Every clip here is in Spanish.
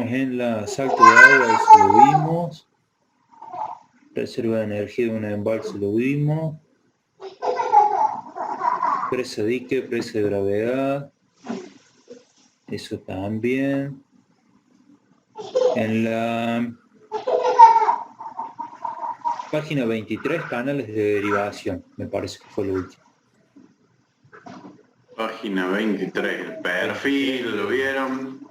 estamos en la salto de agua, eso lo vimos. Reserva de energía de un embalse lo vimos. Presa dique, presa de gravedad. Eso también. En la página 23, canales de derivación, me parece que fue lo último. Página 23, el perfil, ¿lo vieron?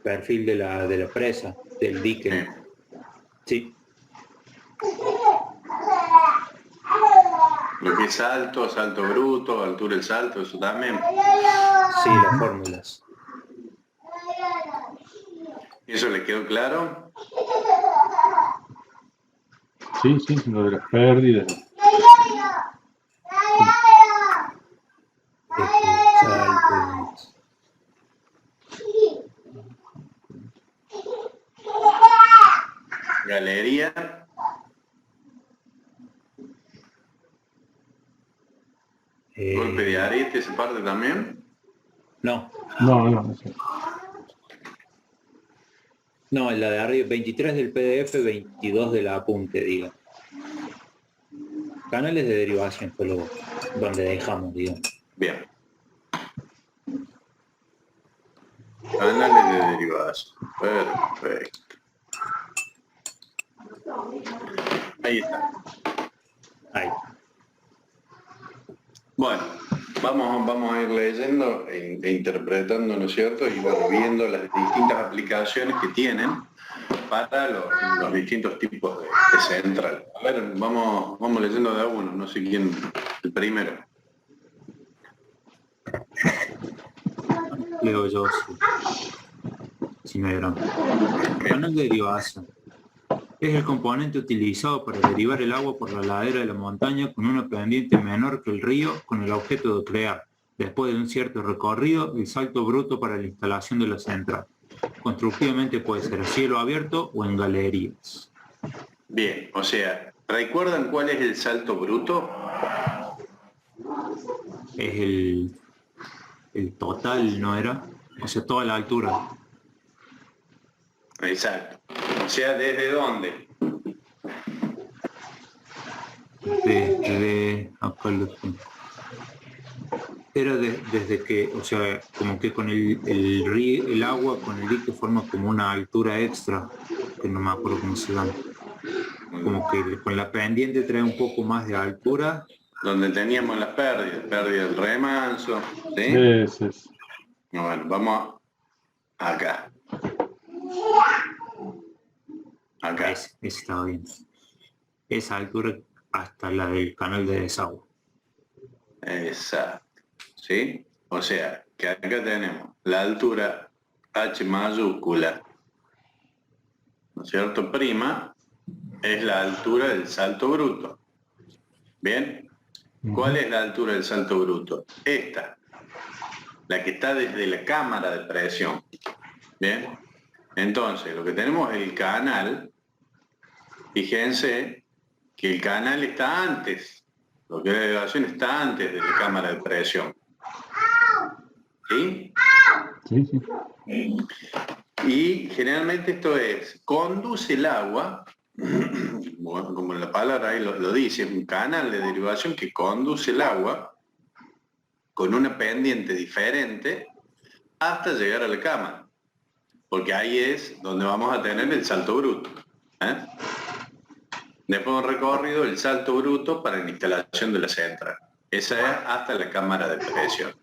Perfil de la presa, del dique. Sí. Lo que es salto, salto bruto, altura del salto, eso también. Sí, las fórmulas. ¿Eso le quedó claro? Sí, lo de las pérdidas. Saltos. Galería. Golpe de arete, ¿se parte también? No. No. No, la de arriba, 23 del PDF, 22 del apunte, diga. Canales de derivación fue lo donde dejamos, digamos. Bien. Canales de derivación. Perfecto. Ahí está. Ahí. Bueno, vamos a ir leyendo e interpretando, ¿no es cierto? Y bueno, viendo las distintas aplicaciones que tienen para los distintos tipos de central. A ver, vamos leyendo de a uno, no sé quién, el primero. Leo yo, si me verán. Canal de derivación. Es el componente utilizado para derivar el agua por la ladera de la montaña con una pendiente menor que el río con el objeto de crear, después de un cierto recorrido, el salto bruto para la instalación de la central. Constructivamente puede ser a cielo abierto o en galerías. Bien, o sea, ¿recuerdan cuál es el salto bruto? Es el total, ¿no era? O sea, toda la altura. Exacto. O sea, ¿desde dónde? Desde acá lo tengo. Era desde que, o sea, como que con el agua, con el dique forma como una altura extra, que no me acuerdo cómo se llama. Como que con la pendiente trae un poco más de altura. Donde teníamos las pérdidas, pérdida del remanso, ¿sí? Ese es. Bueno, vamos acá. Acá. Ese estaba bien. Esa altura hasta la del canal de desagüe. Exacto. ¿Sí? O sea, que acá tenemos la altura H mayúscula, ¿no es cierto? Prima, es la altura del salto bruto. ¿Bien? ¿Cuál es la altura del salto bruto? Esta, la que está desde la cámara de presión. ¿Bien? Entonces, lo que tenemos es el canal. Fíjense que el canal está antes, lo que es la elevación está antes de la cámara de presión. ¿Sí? Sí. Y generalmente esto es, conduce el agua, bueno, como la palabra ahí lo dice, es un canal de derivación que conduce el agua con una pendiente diferente hasta llegar a la cámara, porque ahí es donde vamos a tener el salto bruto. Después de un recorrido, el salto bruto para la instalación de la central. Esa es hasta la cámara de presión.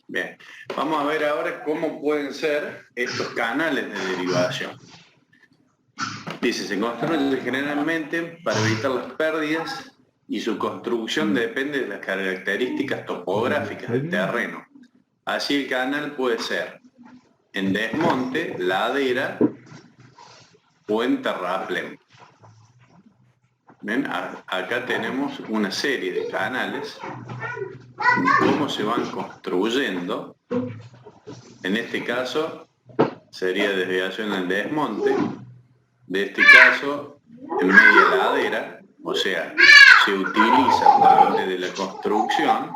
Bien, vamos a ver ahora cómo pueden ser estos canales de derivación. Dice, se construyen generalmente para evitar las pérdidas y su construcción depende de las características topográficas del terreno. Así el canal puede ser en desmonte, ladera o en terraplén. ¿Ven? Acá tenemos una serie de canales, cómo se van construyendo. En este caso sería desviación en desmonte, de este caso en media ladera, o sea, se utiliza parte de la construcción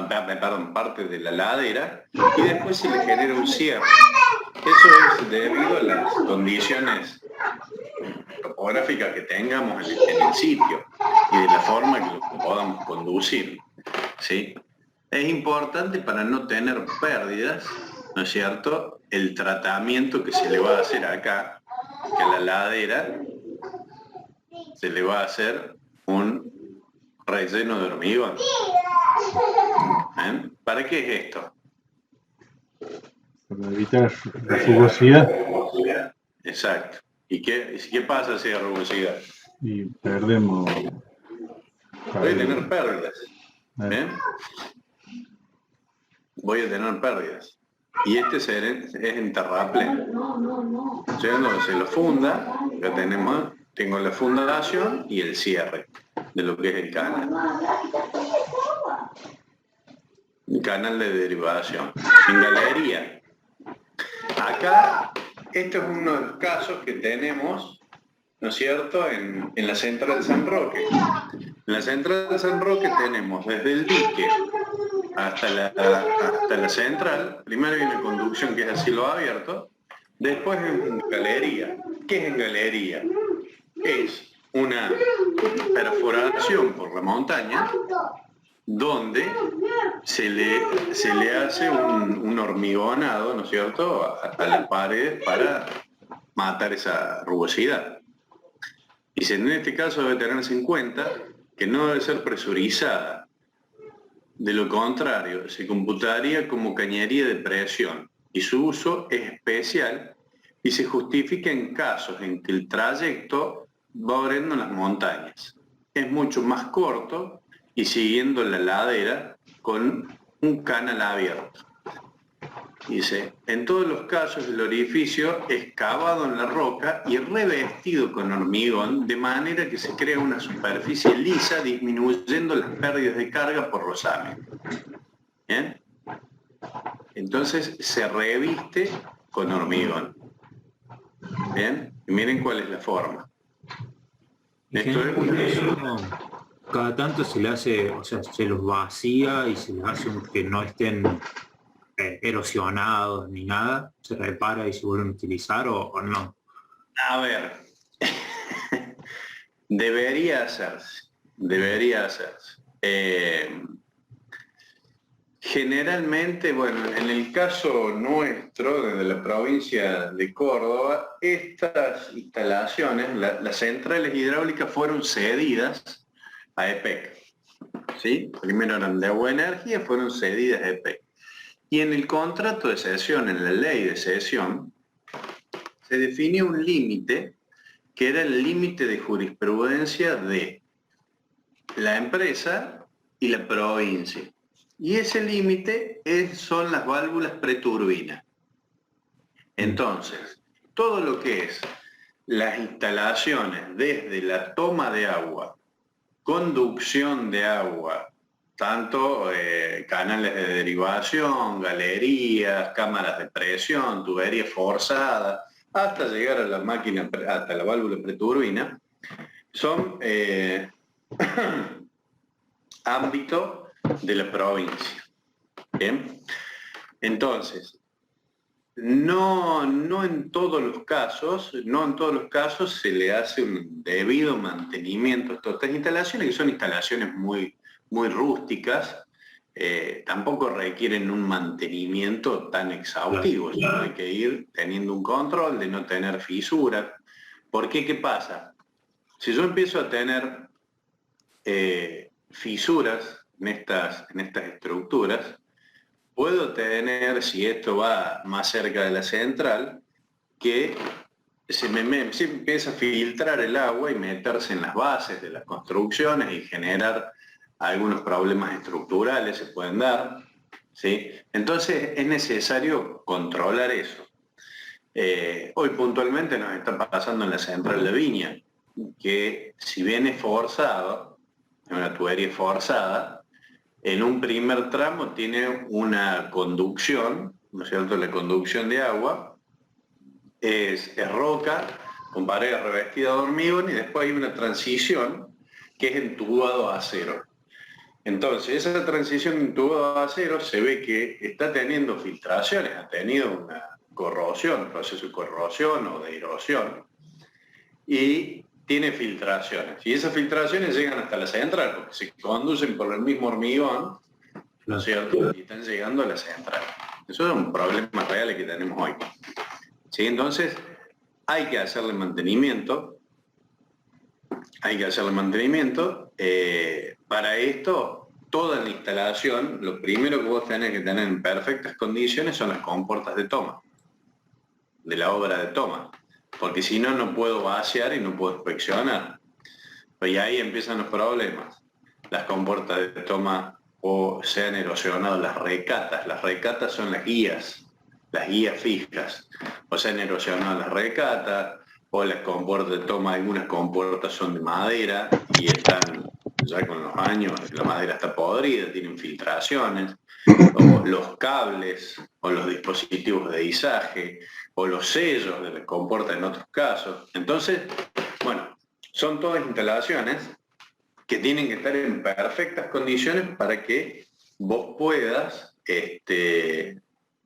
perdón, parte de la ladera, y después se le genera un cierre. Eso es debido a las condiciones topográficas que tengamos en el sitio y de la forma que lo podamos conducir, ¿sí? Es importante para no tener pérdidas, ¿no es cierto?, el tratamiento que se le va a hacer acá, que a la ladera se le va a hacer un relleno de hormigón. ¿Eh? ¿Para qué es esto? Para evitar la rugosidad Exacto. ¿Y qué pasa si hay rugosidad? y perdemos. Voy a tener pérdidas. ¿Bien? Voy a tener pérdidas. Y este es en terraplén. Cuando se lo funda, ya tengo la fundación y el cierre de lo que es el canal. Un canal de derivación. En galería. Acá, este es uno de los casos que tenemos, ¿no es cierto?, en la central de San Roque. En la central de San Roque tenemos desde el dique hasta la central. Primero hay una conducción que es a cielo abierto, después en galería. ¿Qué es en galería? Es una perforación por la montaña donde se le hace un hormigonado, ¿no es cierto?, a las paredes para matar esa rugosidad. Y en este caso debe tenerse en cuenta que no debe ser presurizada. De lo contrario, se computaría como cañería de presión y su uso es especial y se justifica en casos en que el trayecto va abriendo en las montañas. Es mucho más corto y siguiendo la ladera con un canal abierto. Dice, en todos los casos el orificio es cavado en la roca y revestido con hormigón de manera que se crea una superficie lisa disminuyendo las pérdidas de carga por rozamiento. ¿Bien? Entonces se reviste con hormigón. ¿Bien? Y miren cuál es la forma. Esto es cada tanto se le hace, o sea, se los vacía y se les hace que no estén erosionados ni nada, se repara y se vuelven a utilizar o no. A ver, debería hacerse. Generalmente, bueno, en el caso nuestro, desde la provincia de Córdoba, estas instalaciones, las centrales hidráulicas fueron cedidas a EPEC. ¿Sí? Primero eran de Agua Energía, fueron cedidas a EPEC. Y en el contrato de cesión, en la ley de cesión, se definió un límite que era el límite de jurisprudencia de la empresa y la provincia. Y ese límite son las válvulas preturbinas. Entonces, todo lo que es las instalaciones desde la toma de agua, conducción de agua, tanto canales de derivación, galerías, cámaras de presión, tubería forzada, hasta llegar a la máquina, hasta la válvula preturbina, son ámbito de la provincia. ¿Bien? Entonces, no en todos los casos se le hace un debido mantenimiento a estas instalaciones, que son instalaciones muy rústicas, tampoco requieren un mantenimiento tan exhaustivo, sino hay que ir teniendo un control de no tener fisuras. ¿Por qué? ¿Qué pasa? Si yo empiezo a tener fisuras en estas estructuras, puedo tener, si esto va más cerca de la central, que se empieza a filtrar el agua y meterse en las bases de las construcciones y generar algunos problemas estructurales se pueden dar, ¿sí? Entonces es necesario controlar eso. Hoy puntualmente nos está pasando en la central de Viña, que si bien es forzado, es una tubería forzada, en un primer tramo tiene una conducción, ¿no es cierto?, la conducción de agua, es roca con paredes revestidas de hormigón y después hay una transición que es entubado a acero. Entonces, esa transición intubado a acero se ve que está teniendo filtraciones, ha tenido una corrosión, proceso de corrosión o de erosión, y tiene filtraciones. Y esas filtraciones llegan hasta la central, porque se conducen por el mismo hormigón, ¿no es cierto? Y están llegando a la central. Eso es un problema real que tenemos hoy. ¿Sí? Entonces, hay que hacerle mantenimiento. Para esto, toda la instalación, lo primero que vos tenés que tener en perfectas condiciones son las compuertas de toma, de la obra de toma, porque si no, no puedo vaciar y no puedo inspeccionar. Y ahí empiezan los problemas. Las compuertas de toma o se han erosionado las recatas son las guías fijas, o se han erosionado las recatas, o las compuertas de toma, algunas compuertas son de madera y están ya con los años, la madera está podrida, tienen filtraciones, o los cables, o los dispositivos de izaje, o los sellos de las compuertas en otros casos. Entonces, bueno, son todas instalaciones que tienen que estar en perfectas condiciones para que vos puedas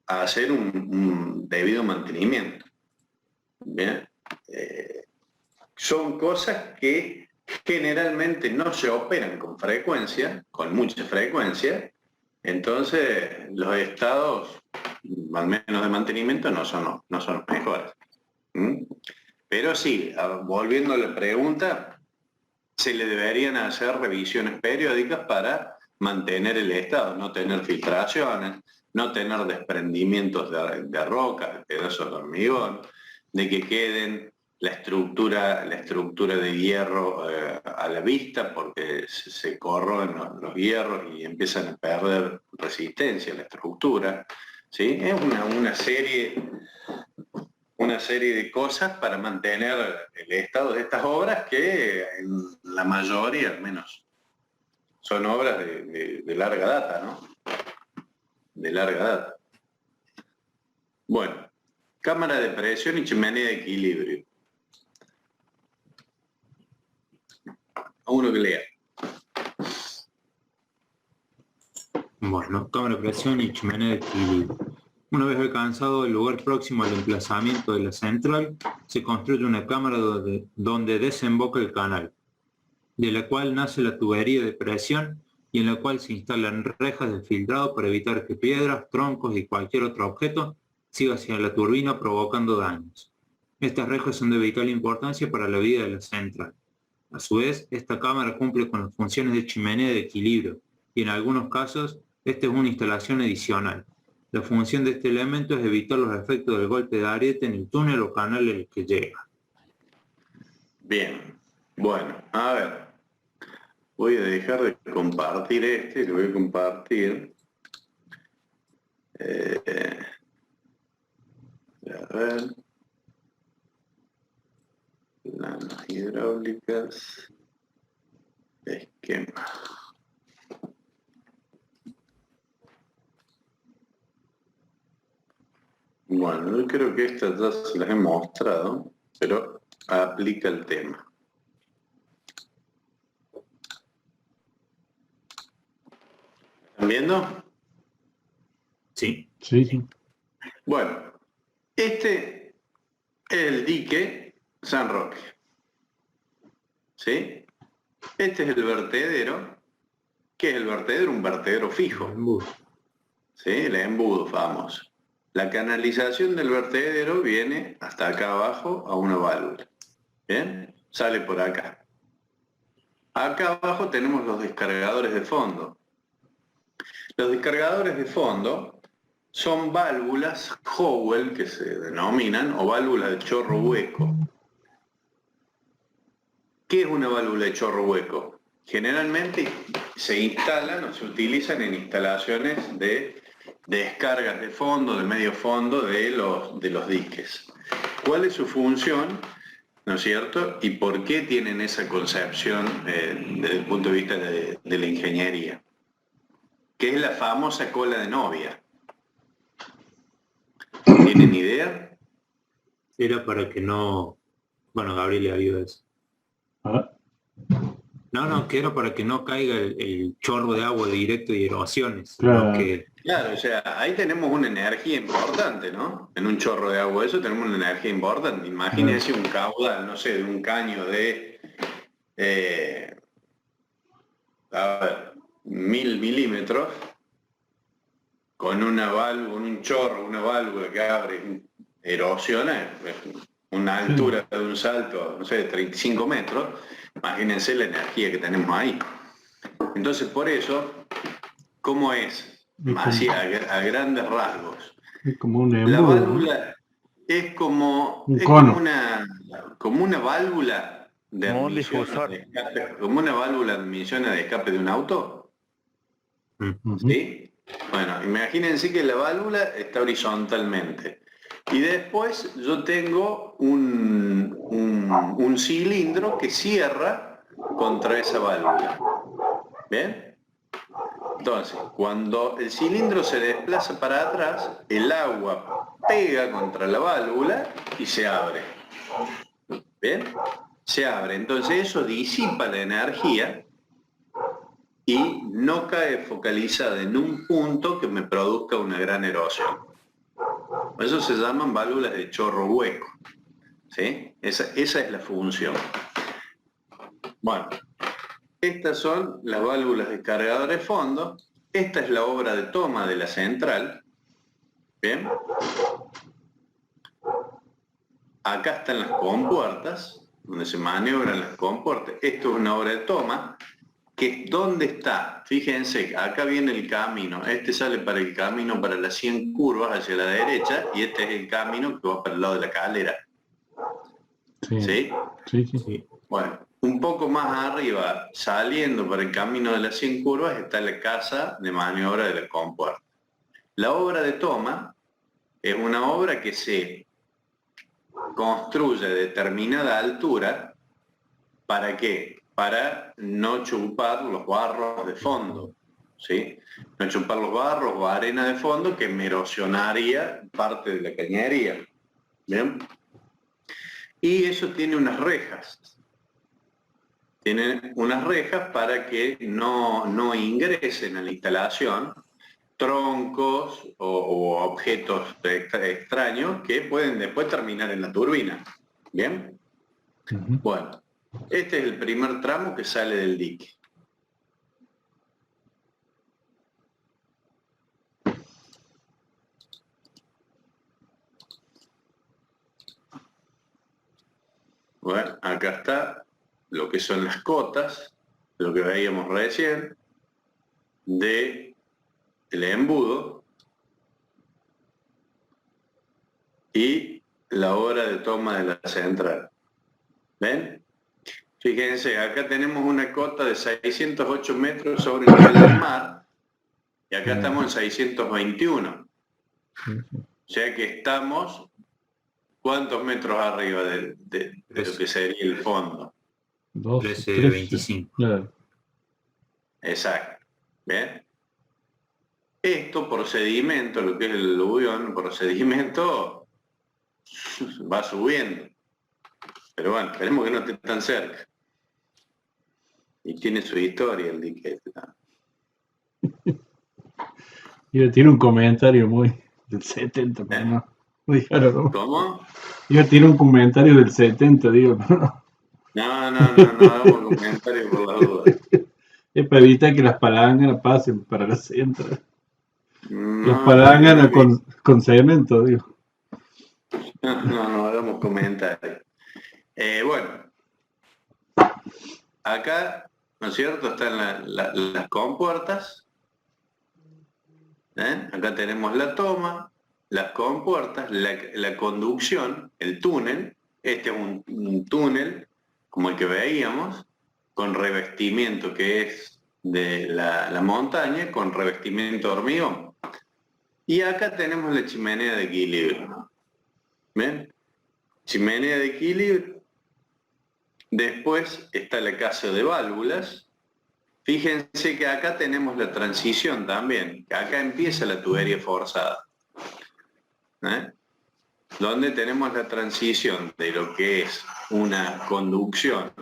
hacer un debido mantenimiento. ¿Bien? Son cosas que generalmente no se operan con frecuencia, con mucha frecuencia, entonces los estados, al menos de mantenimiento, no son los mejores. Pero sí, volviendo a la pregunta, se le deberían hacer revisiones periódicas para mantener el estado, no tener filtraciones, no tener desprendimientos de rocas, de pedazos de hormigón, de que queden la estructura de hierro a la vista porque se corroen los hierros y empiezan a perder resistencia a la estructura. ¿Sí? Es una serie de cosas para mantener el estado de estas obras que en la mayoría, al menos, son obras de larga data, ¿no? De larga data. Bueno, cámara de presión y chimenea de equilibrio. A uno que lea. Bueno, cámara de presión y chimenea de equilibrio. Una vez alcanzado el lugar próximo al emplazamiento de la central, se construye una cámara donde desemboca el canal, de la cual nace la tubería de presión y en la cual se instalan rejas de filtrado para evitar que piedras, troncos y cualquier otro objeto siga hacia la turbina provocando daños. Estas rejas son de vital importancia para la vida de la central. A su vez, esta cámara cumple con las funciones de chimenea de equilibrio y en algunos casos, esta es una instalación adicional. La función de este elemento es evitar los efectos del golpe de ariete en el túnel o canal en el que llega. Bien, bueno, a ver. Voy a dejar de compartir lo voy a compartir. A ver. Planos hidráulicas. Esquema. Bueno, yo creo que estas ya se las he mostrado, pero aplica el tema. ¿Están viendo? Sí. Sí. Bueno, este es el dique San Roque. ¿Sí? Este es el vertedero. ¿Qué es el vertedero? Un vertedero fijo. Embudo. ¿Sí? El embudo famoso. La canalización del vertedero viene hasta acá abajo a una válvula. ¿Bien? Sale por acá. Acá abajo tenemos los descargadores de fondo. Los descargadores de fondo son válvulas Howell, que se denominan, o válvulas de chorro hueco. ¿Qué es una válvula de chorro hueco? Generalmente se instalan o se utilizan en instalaciones de descargas de fondo, de medio fondo de los diques. ¿Cuál es su función? ¿No es cierto? ¿Y por qué tienen esa concepción desde el punto de vista de la ingeniería? ¿Qué es la famosa cola de novia? ¿Tienen idea? Era para que no... Bueno, Gabriel le ayuda a eso. Ah, No, que era para que no caiga el chorro de agua directo y erosiones, Claro. sino que Claro, o sea, ahí tenemos una energía importante, ¿no? En un chorro de agua, eso tenemos una energía importante. Imagínense un caudal, no sé, de un caño de, eh, a ver, 1000 milímetros, con una válvula, un chorro, una válvula que abre, erosiona, una altura de un salto, no sé, de 35 metros. Imagínense la energía que tenemos ahí. Entonces, por eso, ¿cómo es? Así, a grandes rasgos. Es como un La embudo, ¿no? válvula Un es cono. como una válvula de Como un admisión o difusor. de escape, como una válvula de admisión o de escape de un auto, Ujú. ¿sí? Bueno, imagínense que la válvula está horizontalmente. Y después yo tengo un cilindro que cierra contra esa válvula. ¿Bien? Entonces, cuando el cilindro se desplaza para atrás, el agua pega contra la válvula y se abre. ¿Bien? Se abre. Entonces eso disipa la energía y no cae focalizada en un punto que me produzca una gran erosión. Eso se llaman válvulas de chorro hueco. ¿Sí? Esa es la función. Bueno, estas son las válvulas de cargador de fondo. Esta es la obra de toma de la central. Bien. Acá están las compuertas, donde se maniobran las compuertas. Esto es una obra de toma, que ¿dónde está? Fíjense, acá viene el camino. Este sale para el camino para las 100 curvas hacia la derecha, y este es el camino que va para el lado de la calera. Sí. ¿Sí? Sí, sí. sí, Bueno, un poco más arriba, saliendo para el camino de las 100 curvas, está la casa de maniobra de la compuerta. La obra de toma es una obra que se construye a determinada altura. ¿Para qué? Para no chupar los barros de fondo, ¿sí? No chupar los barros o arena de fondo que me erosionaría parte de la cañería. ¿Bien? Y eso tiene unas rejas. Tiene unas rejas para que no ingresen a la instalación troncos o objetos extraños que pueden después terminar en la turbina. ¿Bien? Ujú. Bueno, este es el primer tramo que sale del dique. Bueno, acá está lo que son las cotas, lo que veíamos recién, de el embudo y la hora de toma de la central. ¿Ven? Fíjense, acá tenemos una cota de 608 metros sobre el nivel del mar y acá estamos en 621. O sea que estamos, ¿cuántos metros arriba de lo que sería el fondo? 1325. Claro. Exacto. ¿Bien? Esto por sedimento, lo que es el aluvión, por sedimento va subiendo. Pero bueno, esperemos que no esté tan cerca. Y tiene su historia el dique este. Iba a tirar un comentario muy del 70, pero no. Dígalo. ¿Cómo? Iba a tirar un comentario del 70, digo, pero no. No hagamos comentarios por la duda. Es para evitar que las palangas pasen para la central. Las No, palangas con cemento, digo. no hagamos comentarios. Bueno, acá, ¿no es cierto? Están las compuertas. Acá tenemos la toma, las compuertas, la conducción, el túnel. Este es un túnel, como el que veíamos, con revestimiento que es de la montaña, con revestimiento de hormigón. Y acá tenemos la chimenea de equilibrio. ¿Ven? Chimenea de equilibrio. Después está la casa de válvulas. Fíjense que acá tenemos la transición también, que acá empieza la tubería forzada. Donde tenemos la transición de lo que es una conducción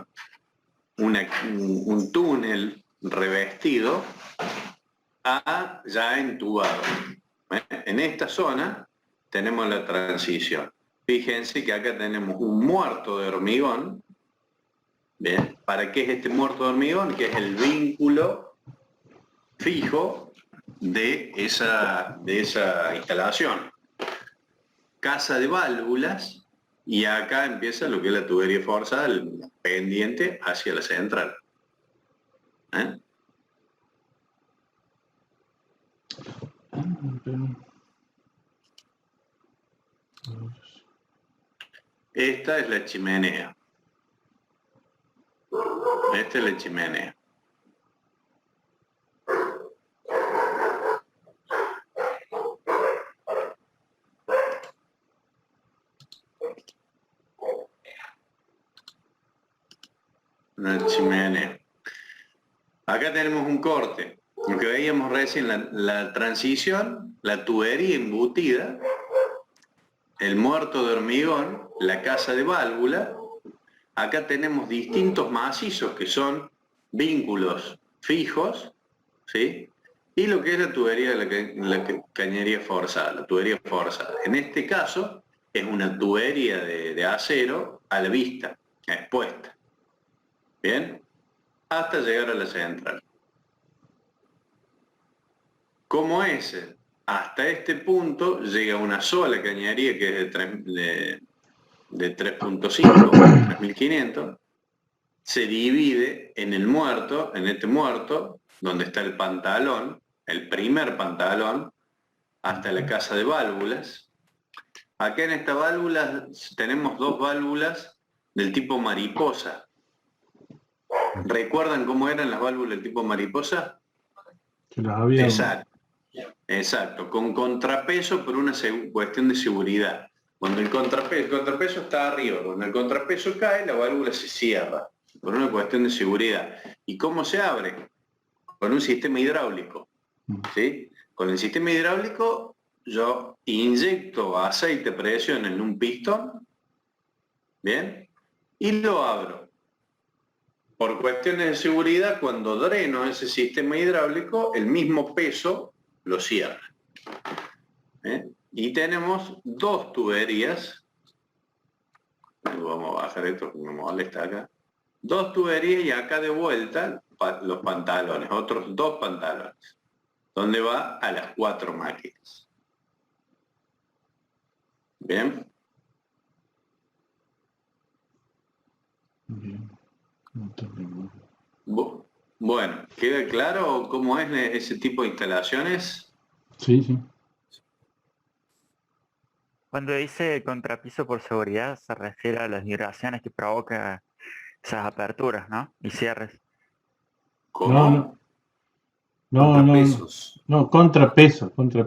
un túnel revestido a ya entubado. En esta zona tenemos la transición. Fíjense que acá tenemos un muerto de hormigón. Bien, ¿para qué es este muerto de hormigón? Que es el vínculo fijo de esa instalación. Casa de válvulas, y acá empieza lo que es la tubería forzada, el pendiente hacia la central. Esta es la chimenea. Esta es la chimenea. Una chimenea. Acá tenemos un corte. Lo que veíamos recién, la transición, la tubería embutida, el muerto de hormigón, la casa de válvula. Acá tenemos distintos macizos que son vínculos fijos, ¿sí? Y lo que es la tubería de la cañería forzada, la tubería forzada. En este caso es una tubería de acero a la vista, expuesta. ¿Bien? Hasta llegar a la central. Como ese, hasta este punto llega una sola cañería que es de 3.5, 3500, se divide en el muerto, en este muerto, donde está el pantalón, el primer pantalón, hasta la casa de válvulas. Acá en esta válvula tenemos dos válvulas del tipo mariposa. ¿Recuerdan cómo eran las válvulas del tipo mariposa? Que las había... Exacto, con contrapeso por una cuestión de seguridad. Cuando el contrapeso está arriba, cuando el contrapeso cae, la válvula se cierra, por una cuestión de seguridad. ¿Y cómo se abre? Con un sistema hidráulico. ¿Sí? Con el sistema hidráulico yo inyecto aceite a presión en un pistón, ¿bien? Y lo abro. Por cuestiones de seguridad, cuando dreno ese sistema hidráulico, el mismo peso lo cierra. Y tenemos dos tuberías. Vamos a bajar esto que me molesta acá. Dos tuberías y acá de vuelta los pantalones, otros dos pantalones, donde va a las 4 máquinas. ¿Bien? Bien. Bueno, ¿queda claro cómo es ese tipo de instalaciones? Sí, sí. Cuando dice contrapiso por seguridad, se refiere a las vibraciones que provoca esas aperturas, ¿no? Y cierres. ¿Cómo? No, contrapeso, porque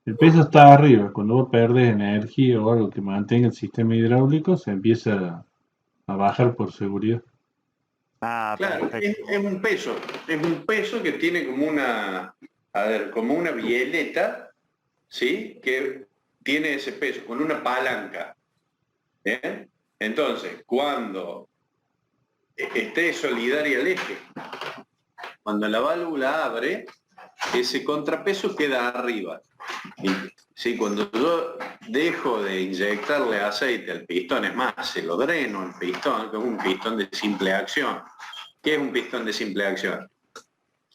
el peso está arriba. Cuando vos perdes energía o algo que mantenga el sistema hidráulico, se empieza a bajar por seguridad. Ah, claro, es un peso que tiene como como una bieleta, ¿sí? Que tiene ese peso, con una palanca. ¿Bien? Entonces, cuando esté solidaria al eje, cuando la válvula abre, ese contrapeso queda arriba. Sí, cuando yo dejo de inyectarle aceite al pistón, es más, se lo dreno el pistón, que es un pistón de simple acción. ¿Qué es un pistón de simple acción?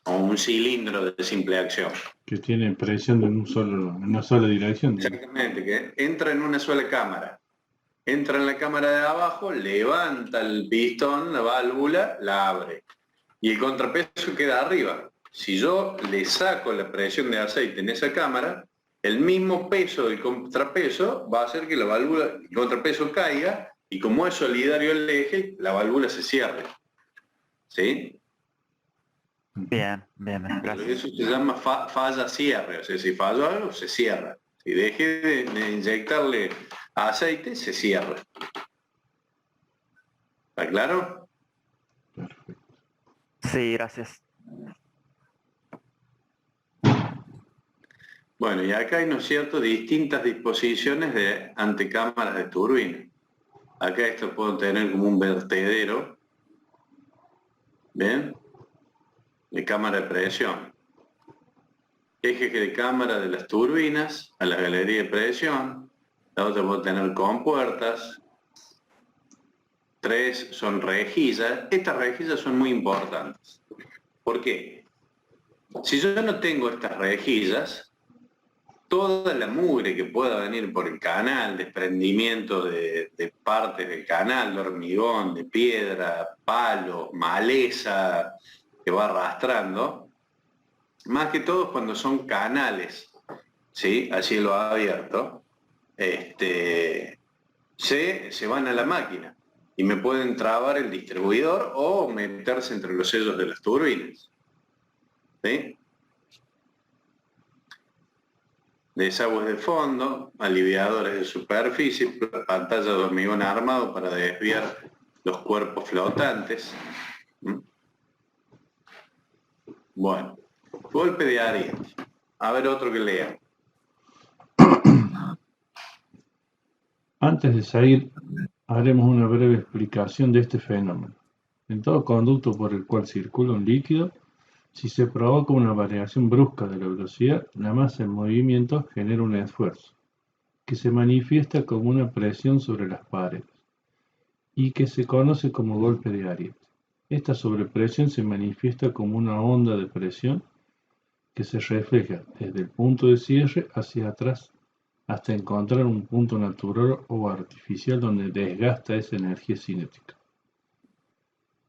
O un cilindro de simple acción. Que tiene presión en una sola dirección. Exactamente, que entra en una sola cámara. Entra en la cámara de abajo, levanta el pistón, la válvula, la abre. Y el contrapeso queda arriba. Si yo le saco la presión de aceite en esa cámara, el mismo peso del contrapeso va a hacer que el contrapeso caiga, y como es solidario al eje, la válvula se cierre. ¿Sí? Bien, gracias. Eso se llama falla-cierre. O sea, si falló algo, se cierra. Si deje de inyectarle aceite, se cierra. ¿Está claro? Perfecto. Sí, gracias. Bueno, y acá hay, ¿no es cierto?, distintas disposiciones de antecámaras de turbina. Acá esto puedo tener como un vertedero, ¿Bien? De cámara de presión. Eje de cámara de las turbinas a la galería de presión. La otra puede tener compuertas. 3 son rejillas. Estas rejillas son muy importantes. ¿Por qué? Si yo no tengo estas rejillas, toda la mugre que pueda venir por el canal, desprendimiento de partes del canal, de hormigón, de piedra, palo, maleza, que va arrastrando, más que todo cuando son canales, ¿sí? A cielo abierto, se van a la máquina y me pueden trabar el distribuidor o meterse entre los sellos de las turbinas, ¿sí? Desagües de fondo, aliviadores de superficie, pantalla de hormigón armado para desviar los cuerpos flotantes. Bueno, golpe de ariete. A ver otro que lea. Antes de seguir, haremos una breve explicación de este fenómeno. En todo conducto por el cual circula un líquido, si se provoca una variación brusca de la velocidad, la masa en movimiento genera un esfuerzo, que se manifiesta como una presión sobre las paredes, y que se conoce como golpe de ariete. Esta sobrepresión se manifiesta como una onda de presión que se refleja desde el punto de cierre hacia atrás hasta encontrar un punto natural o artificial donde desgasta esa energía cinética.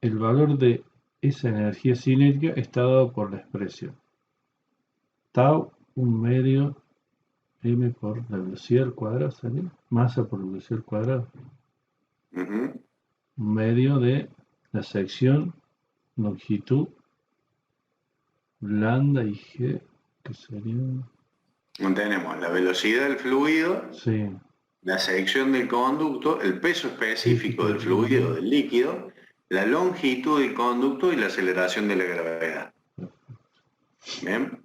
El valor de esa energía cinética está dado por la expresión tau, un medio m por la velocidad al cuadrado, ¿sale? Masa por velocidad al cuadrado. Un medio de la sección, longitud, lambda y g, que sería... Tenemos la velocidad del fluido, sí, la sección del conducto, el peso específico del fluido, del líquido, la longitud del conducto y la aceleración de la gravedad. ¿Bien?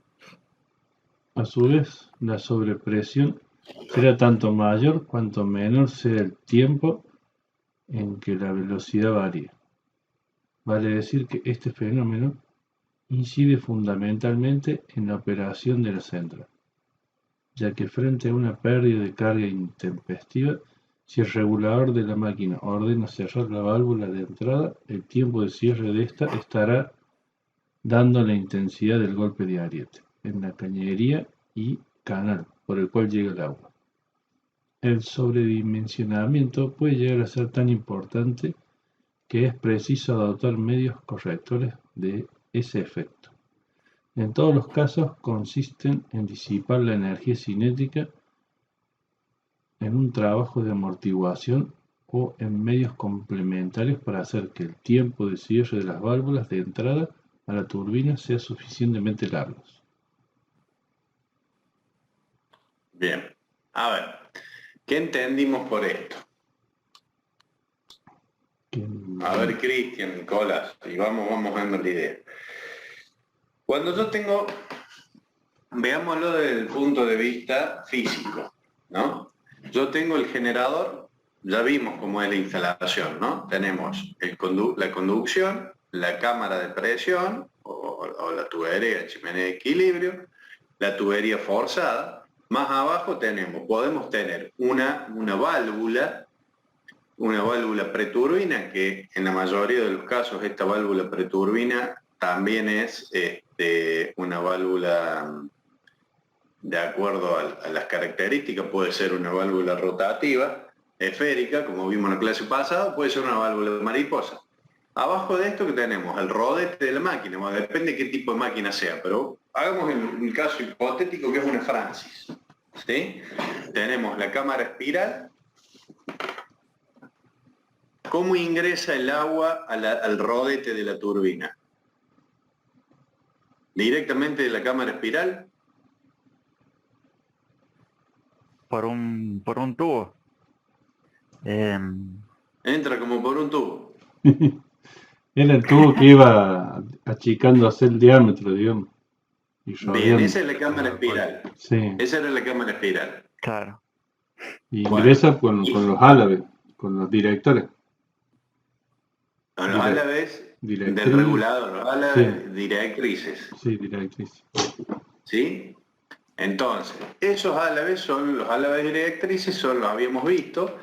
A su vez, la sobrepresión será tanto mayor cuanto menor sea el tiempo en que la velocidad varía. Vale decir que este fenómeno incide fundamentalmente en la operación de la central, ya que frente a una pérdida de carga intempestiva, si el regulador de la máquina ordena cerrar la válvula de entrada, el tiempo de cierre de esta estará dando la intensidad del golpe de ariete en la cañería y canal por el cual llega el agua. El sobredimensionamiento puede llegar a ser tan importante que es preciso adoptar medios correctores de ese efecto. En todos los casos consisten en disipar la energía cinética en un trabajo de amortiguación o en medios complementarios para hacer que el tiempo de cierre de las válvulas de entrada a la turbina sea suficientemente largo. Bien. A ver, ¿qué entendimos por esto? A ver, Cristian, Nicolás, y vamos viendo la idea. Cuando yo tengo, veámoslo desde el punto de vista físico, ¿no? Yo tengo el generador, ya vimos cómo es la instalación, ¿no? Tenemos la conducción, la cámara de presión, o la tubería, chimenea de equilibrio, la tubería forzada. Más abajo podemos tener una válvula preturbina, que en la mayoría de los casos esta válvula preturbina también es una válvula de acuerdo a las características. Puede ser una válvula rotativa, esférica, como vimos en la clase pasada, puede ser una válvula mariposa. Abajo de esto que tenemos el rodete de la máquina, bueno, depende de qué tipo de máquina sea, pero hagamos el caso hipotético que es una Francis, ¿sí? Tenemos la cámara espiral. ¿Cómo ingresa el agua al rodete de la turbina? ¿Directamente de la cámara espiral? Por un tubo. Entra como por un tubo. Era el tubo que iba achicando hacia el diámetro, digamos. Bien, esa es la cámara espiral. Sí. Esa era la cámara espiral. Claro. Y ingresa con los álabes, con los directores. Con los álabes Directriz. Del regulador, habla de Sí. directrices. Sí, directriz. ¿Sí? Entonces, esos álabes son los álabes directrices, los habíamos visto,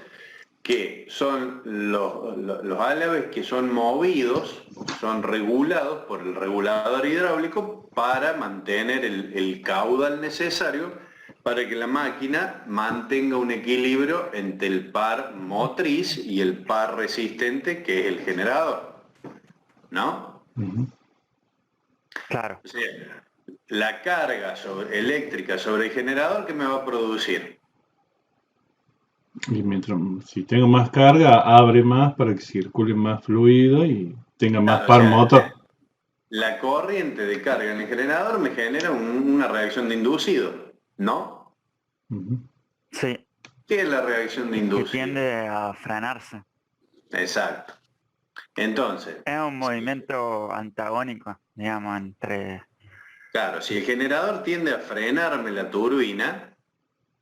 que son los álabes que son movidos, son regulados por el regulador hidráulico para mantener el caudal necesario para que la máquina mantenga un equilibrio entre el par motriz y el par resistente, que es el generador, ¿no? Ujú. Claro. O sea, la carga eléctrica sobre el generador, ¿qué me va a producir? Y si tengo más carga, abre más para que circule más fluido y tenga más Claro, o par sea, motor. la corriente de carga en el generador me genera una reacción de inducido, ¿no? Ujú. Sí, ¿Qué es la reacción de que inducido? tiende a frenarse. Exacto. Entonces, Es un movimiento antagónico, digamos, entre... claro, si el generador tiende a frenarme la turbina,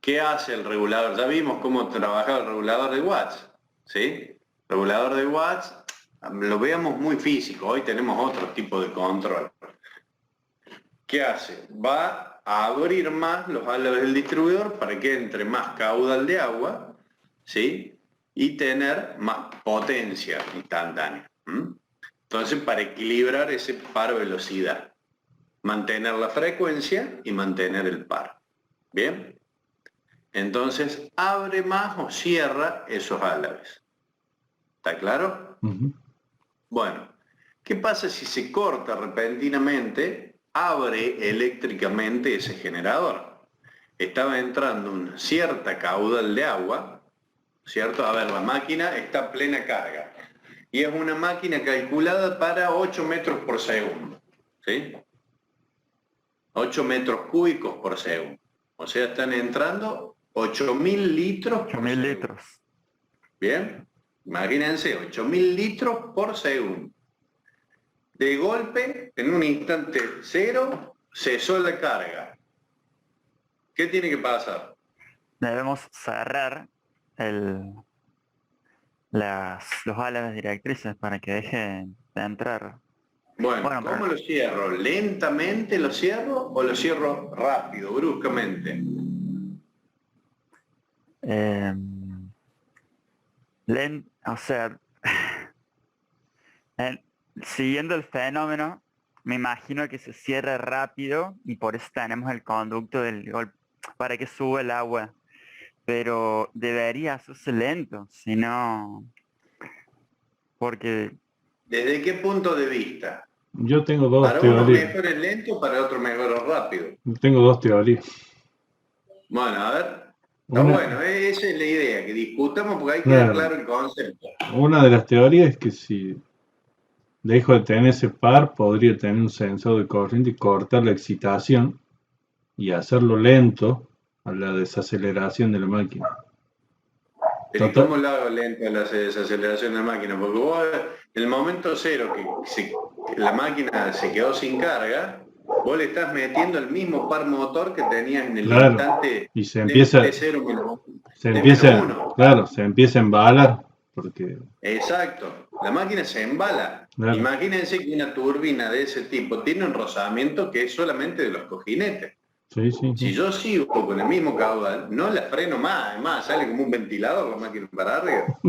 ¿qué hace el regulador? Ya vimos cómo trabajaba el regulador de Watts, ¿sí? Regulador de Watts, lo veamos muy físico, hoy tenemos otro tipo de control. ¿Qué hace? Va a abrir más los álabes del distribuidor para que entre más caudal de agua, ¿sí? Y tener más potencia instantánea. Entonces, para equilibrar ese par velocidad, mantener la frecuencia y mantener el par. ¿Bien? Entonces, abre más o cierra esos álabes. ¿Está claro? Ujú. Bueno, ¿qué pasa si se corta repentinamente? Abre eléctricamente ese generador. Estaba entrando una cierta caudal de agua, ¿cierto? A ver, la máquina está a plena carga. Y es una máquina calculada para 8 metros por segundo, ¿sí? 8 metros cúbicos por segundo. O sea, están entrando 8.000 litros por 8.000 segundo. litros. ¿Bien? Imagínense, 8.000 litros por segundo. De golpe, en un instante cero, cesó la carga. ¿Qué tiene que pasar? Debemos cerrar los álabes directrices para que dejen de entrar. Bueno, Bueno, ¿cómo pero lo cierro? ¿Lentamente lo cierro o lo cierro rápido, bruscamente? eh, o sea, siguiendo el fenómeno, me imagino que se cierre rápido y por eso tenemos el conducto del golpe para que suba el agua. Pero debería hacerse lento, si no, porque ¿Desde qué punto de vista? Yo tengo dos Para unos teorías. mejor es lento, para otros mejor es rápido. Tengo dos teorías. Bueno, a ver. Está Una, bueno, esa es la idea, que discutamos porque hay que dar claro, claro el concepto. una de las teorías es que si dejo de tener ese par, podría tener un sensor de corriente y cortar la excitación y hacerlo lento a la desaceleración de la máquina. Pero ¿y Total, cómo lo hago lento la desaceleración de la máquina? Porque vos, el momento cero que la máquina se quedó sin carga, vos le estás metiendo el mismo par motor que tenías en el claro, instante y de T0 de menos uno. claro, se empieza a embalar, porque, Exacto, la máquina se embala. claro, Imagínense que una turbina de ese tipo tiene un rozamiento que es solamente de los cojinetes. sí, sí, Si sí, yo sigo con el mismo caudal, no la freno más, además sale como un ventilador la máquina para arriba.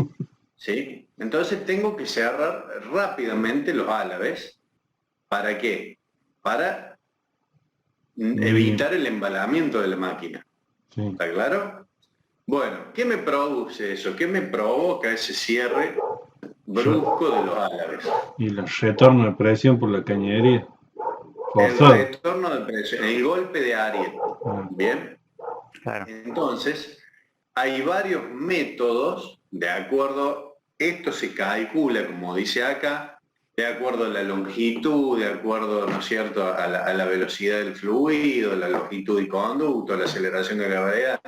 ¿Sí? Entonces tengo que cerrar rápidamente los álabes. ¿Para qué? Para evitar el embalamiento de la máquina. sí. ¿Está claro? Bueno, ¿qué me produce eso? ¿Qué me provoca ese cierre brusco de los álabes? Y el retorno de presión por la cañería, El forzado. retorno de presión, el golpe de Ariel. Ah, ¿Bien? claro, Entonces, hay varios métodos, de acuerdo, esto se calcula, como dice acá, de acuerdo a la longitud, de acuerdo, ¿no es cierto?, a la velocidad del fluido, la longitud y conducto, la aceleración de gravedad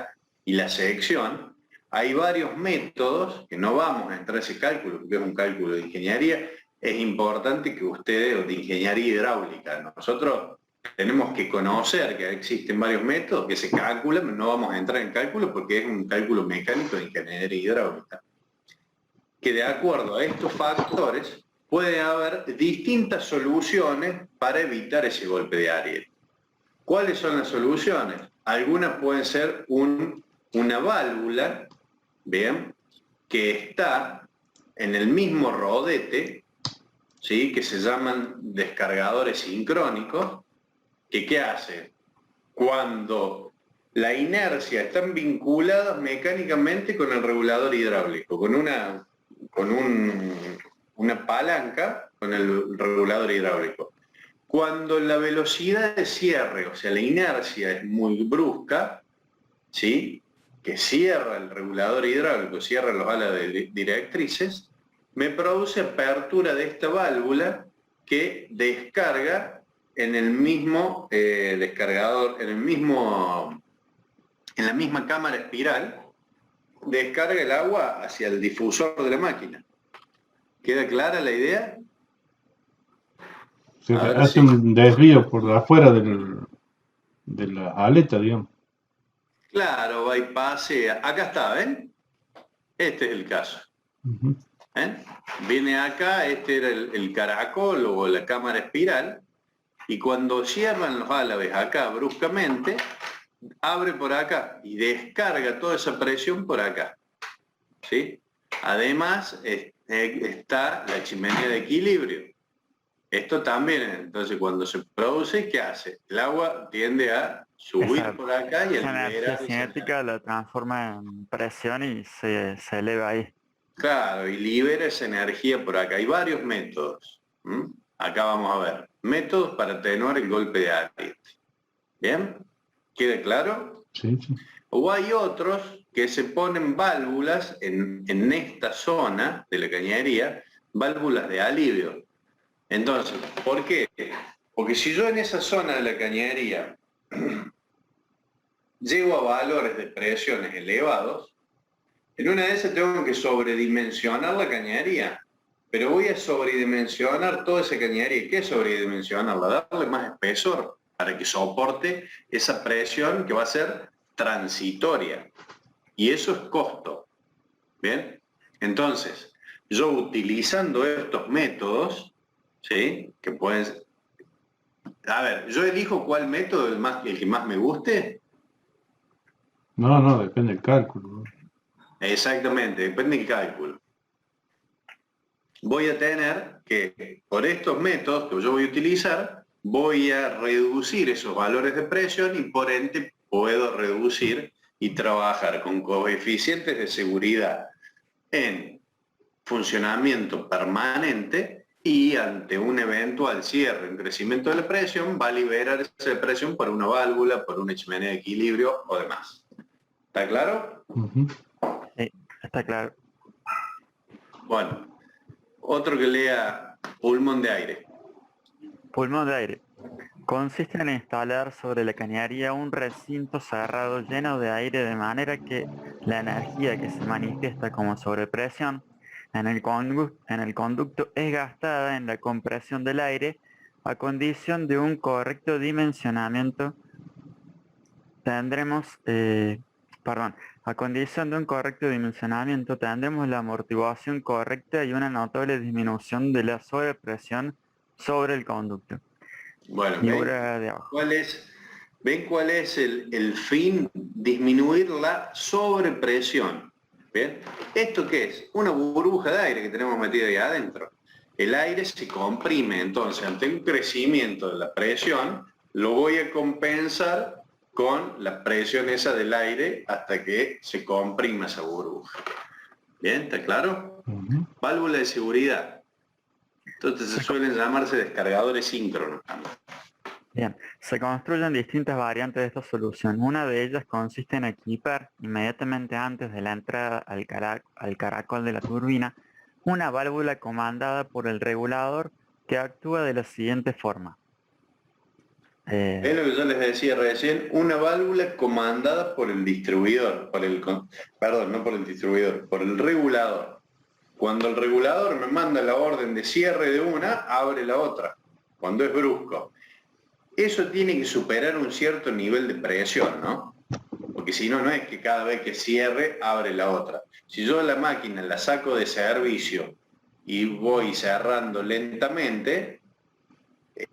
y la sección. Hay varios métodos, que no vamos a entrar a ese cálculo, porque es un cálculo de ingeniería. Es importante que ustedes, de ingeniería hidráulica, nosotros tenemos que conocer que existen varios métodos que se calculan, no vamos a entrar en cálculo porque es un cálculo mecánico de ingeniería hidráulica, que de acuerdo a estos factores puede haber distintas soluciones para evitar ese golpe de Ariel. ¿Cuáles son las soluciones? Algunas pueden ser una válvula, ¿bien?, que está en el mismo rodete, ¿sí?, que se llaman descargadores sincrónicos, que ¿qué hace? Cuando la inercia están vinculadas mecánicamente con el regulador hidráulico, con una palanca con el regulador hidráulico. Cuando la velocidad de cierre, o sea, la inercia es muy brusca, ¿sí?, que cierra el regulador hidráulico, cierra los alas directrices, me produce apertura de esta válvula que descarga en el mismo descargador, en la misma cámara espiral, descarga el agua hacia el difusor de la máquina. ¿Queda clara la idea? Se hace un desvío por afuera de la aleta, digamos. Claro, va y pasea. Acá está, ¿ven? Este es el caso. Uh-huh. ¿Ven? Viene acá, este era el caracol o la cámara espiral, y cuando cierran los álabes acá bruscamente, abre por acá y descarga toda esa presión por acá, ¿sí? Además está la chimenea de equilibrio. Esto también, entonces cuando se produce, ¿qué hace? El agua tiende a subir por acá y a esa energía liberar cinética la transforma en presión y se eleva ahí. Claro, y libera esa energía por acá. Hay varios métodos. Acá vamos a ver. Métodos para atenuar el golpe de Ariel. ¿Bien? ¿Queda claro? Sí, sí. O hay otros que se ponen válvulas en esta zona de la cañería, válvulas de alivio. Entonces, ¿por qué? Porque si yo en esa zona de la cañería llego a valores de presiones elevados, en una de esas tengo que sobredimensionar la cañería, pero voy a sobredimensionar toda esa cañería. ¿Qué es sobredimensionarla? Darle más espesor para que soporte esa presión que va a ser transitoria. Y eso es costo. ¿Bien? Entonces, yo utilizando estos métodos, ¿sí?, que pueden... A ver, ¿yo elijo cuál método el que más me guste? No, depende del cálculo, ¿no? Exactamente, depende del cálculo. Voy a tener que, por estos métodos que yo voy a utilizar, voy a reducir esos valores de presión y por ende puedo reducir y trabajar con coeficientes de seguridad en funcionamiento permanente y ante un eventual cierre, un crecimiento de la presión, va a liberar esa presión por una válvula, por una chimenea de equilibrio o demás. ¿Está claro? Uh-huh. Sí, está claro. Bueno, otro que lea pulmón de aire. Pulmón de aire. Consiste en instalar sobre la cañería un recinto cerrado lleno de aire de manera que la energía que se manifiesta como sobrepresión en el conducto es gastada en la compresión del aire a condición de un correcto dimensionamiento. Tendremos la amortiguación correcta y una notable disminución de la sobrepresión sobre el conducto. Bueno, ¿ven cuál es el fin? Disminuir la sobrepresión. ¿Bien? ¿Esto qué es? Una burbuja de aire que tenemos metida ahí adentro. El aire se comprime, entonces ante un crecimiento de la presión, lo voy a compensar con la presión esa del aire hasta que se comprima esa burbuja. ¿Bien? ¿Está claro? Uh-huh. Válvula de seguridad. Entonces se suelen llamarse descargadores síncronos también. Bien, se construyen distintas variantes de esta solución. Una de ellas consiste en equipar inmediatamente antes de la entrada al caracol de la turbina una válvula comandada por el regulador que actúa de la siguiente forma. Es lo que yo les decía recién, una válvula comandada por el distribuidor, por el regulador. Cuando el regulador me manda la orden de cierre de una, abre la otra, cuando es brusco. Eso tiene que superar un cierto nivel de presión, ¿no? Porque si no, no es que cada vez que cierre, abre la otra. Si yo la máquina la saco de servicio y voy cerrando lentamente,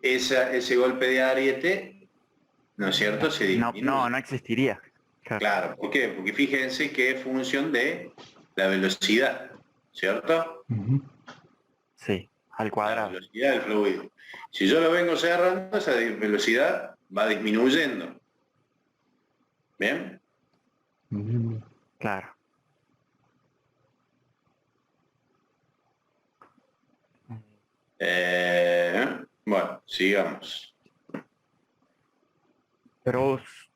ese golpe de ariete, ¿no es cierto?, se disminuye. No existiría. Claro, ¿por qué? Porque fíjense que es función de la velocidad, ¿cierto? Sí, al La cuadrado. velocidad del fluido. Si yo lo vengo cerrando, esa velocidad va disminuyendo. ¿Bien? Claro. Bueno, sigamos.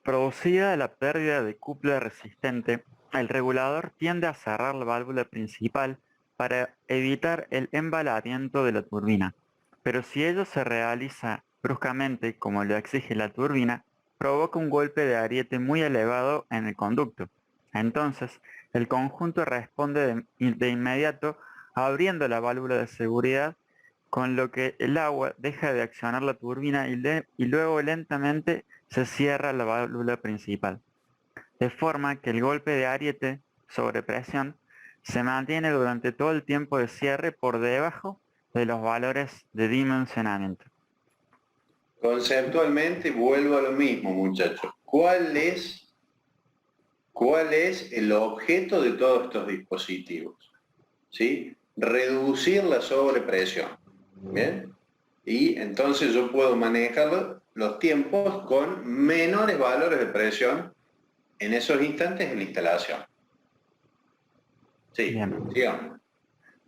Producida la pérdida de cúpula resistente, el regulador tiende a cerrar la válvula principal para evitar el embalamiento de la turbina. Pero si ello se realiza bruscamente, como lo exige la turbina, provoca un golpe de ariete muy elevado en el conducto. Entonces, el conjunto responde de inmediato abriendo la válvula de seguridad, con lo que el agua deja de accionar la turbina y luego lentamente se cierra la válvula principal, de forma que el golpe de ariete sobre presión se mantiene durante todo el tiempo de cierre por debajo de los valores de dimensionamiento. Conceptualmente vuelvo a lo mismo, muchachos. ¿Cuál es el objeto de todos estos dispositivos? ¿Sí? Reducir la sobrepresión. ¿Bien? Y entonces yo puedo manejar los tiempos con menores valores de presión en esos instantes en la instalación. Sí, Bien. sigamos.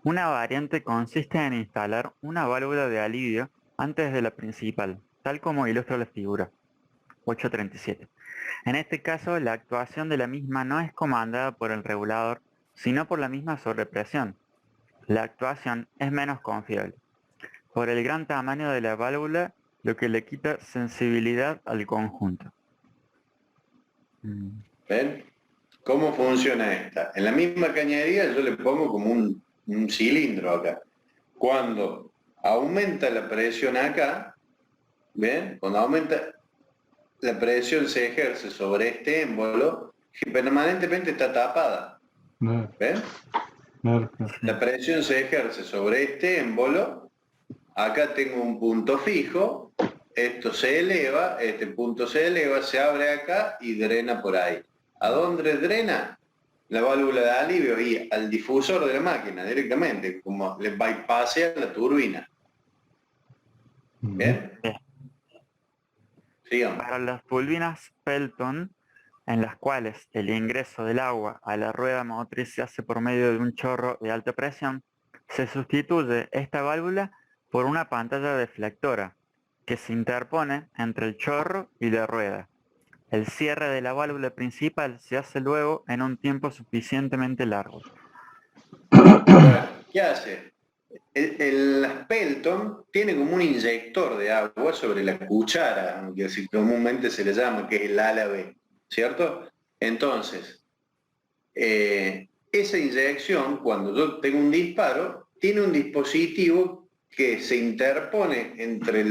Una variante consiste en instalar una válvula de alivio antes de la principal, tal como ilustra la figura 837. En este caso, la actuación de la misma no es comandada por el regulador, sino por la misma sobrepresión. La actuación es menos confiable por el gran tamaño de la válvula, lo que le quita sensibilidad al conjunto. ¿Ven? ¿Cómo funciona esta? En la misma cañería yo le pongo como un cilindro acá. Cuando aumenta la presión acá, ¿ven? Cuando aumenta la presión se ejerce sobre este émbolo que permanentemente está tapada. ¿Ven? La presión se ejerce sobre este émbolo. Acá tengo un punto fijo. Esto se eleva, este punto se eleva, se abre acá y drena por ahí. ¿A dónde drena? La válvula de alivio y al difusor de la máquina directamente, como le bypassea la turbina. ¿Bien? Sigamos. Para las turbinas Pelton, en las cuales el ingreso del agua a la rueda motriz se hace por medio de un chorro de alta presión, se sustituye esta válvula por una pantalla deflectora que se interpone entre el chorro y la rueda. El cierre de la válvula principal se hace luego en un tiempo suficientemente largo. Bueno, ¿qué hace? El Pelton tiene como un inyector de agua sobre la cuchara, que así comúnmente se le llama, que es el ala B, ¿cierto? Entonces, esa inyección, cuando yo tengo un disparo, tiene un dispositivo que se interpone entre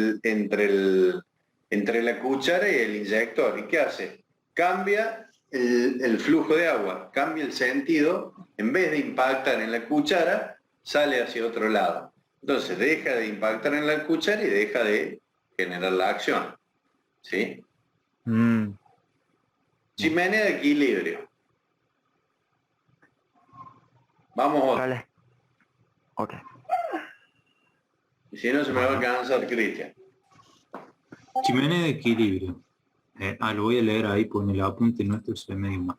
la cuchara y el inyector. ¿Y qué hace? Cambia el flujo de agua, cambia el sentido, en vez de impactar en la cuchara, sale hacia otro lado. Entonces deja de impactar en la cuchara y deja de generar la acción. ¿Sí? Chimenea de equilibrio. Vamos a... Ok. Y si no se me va a cansar, Cristian. Chimenea de equilibrio. Lo voy a leer ahí porque el apunte nuestro se ve medio mal.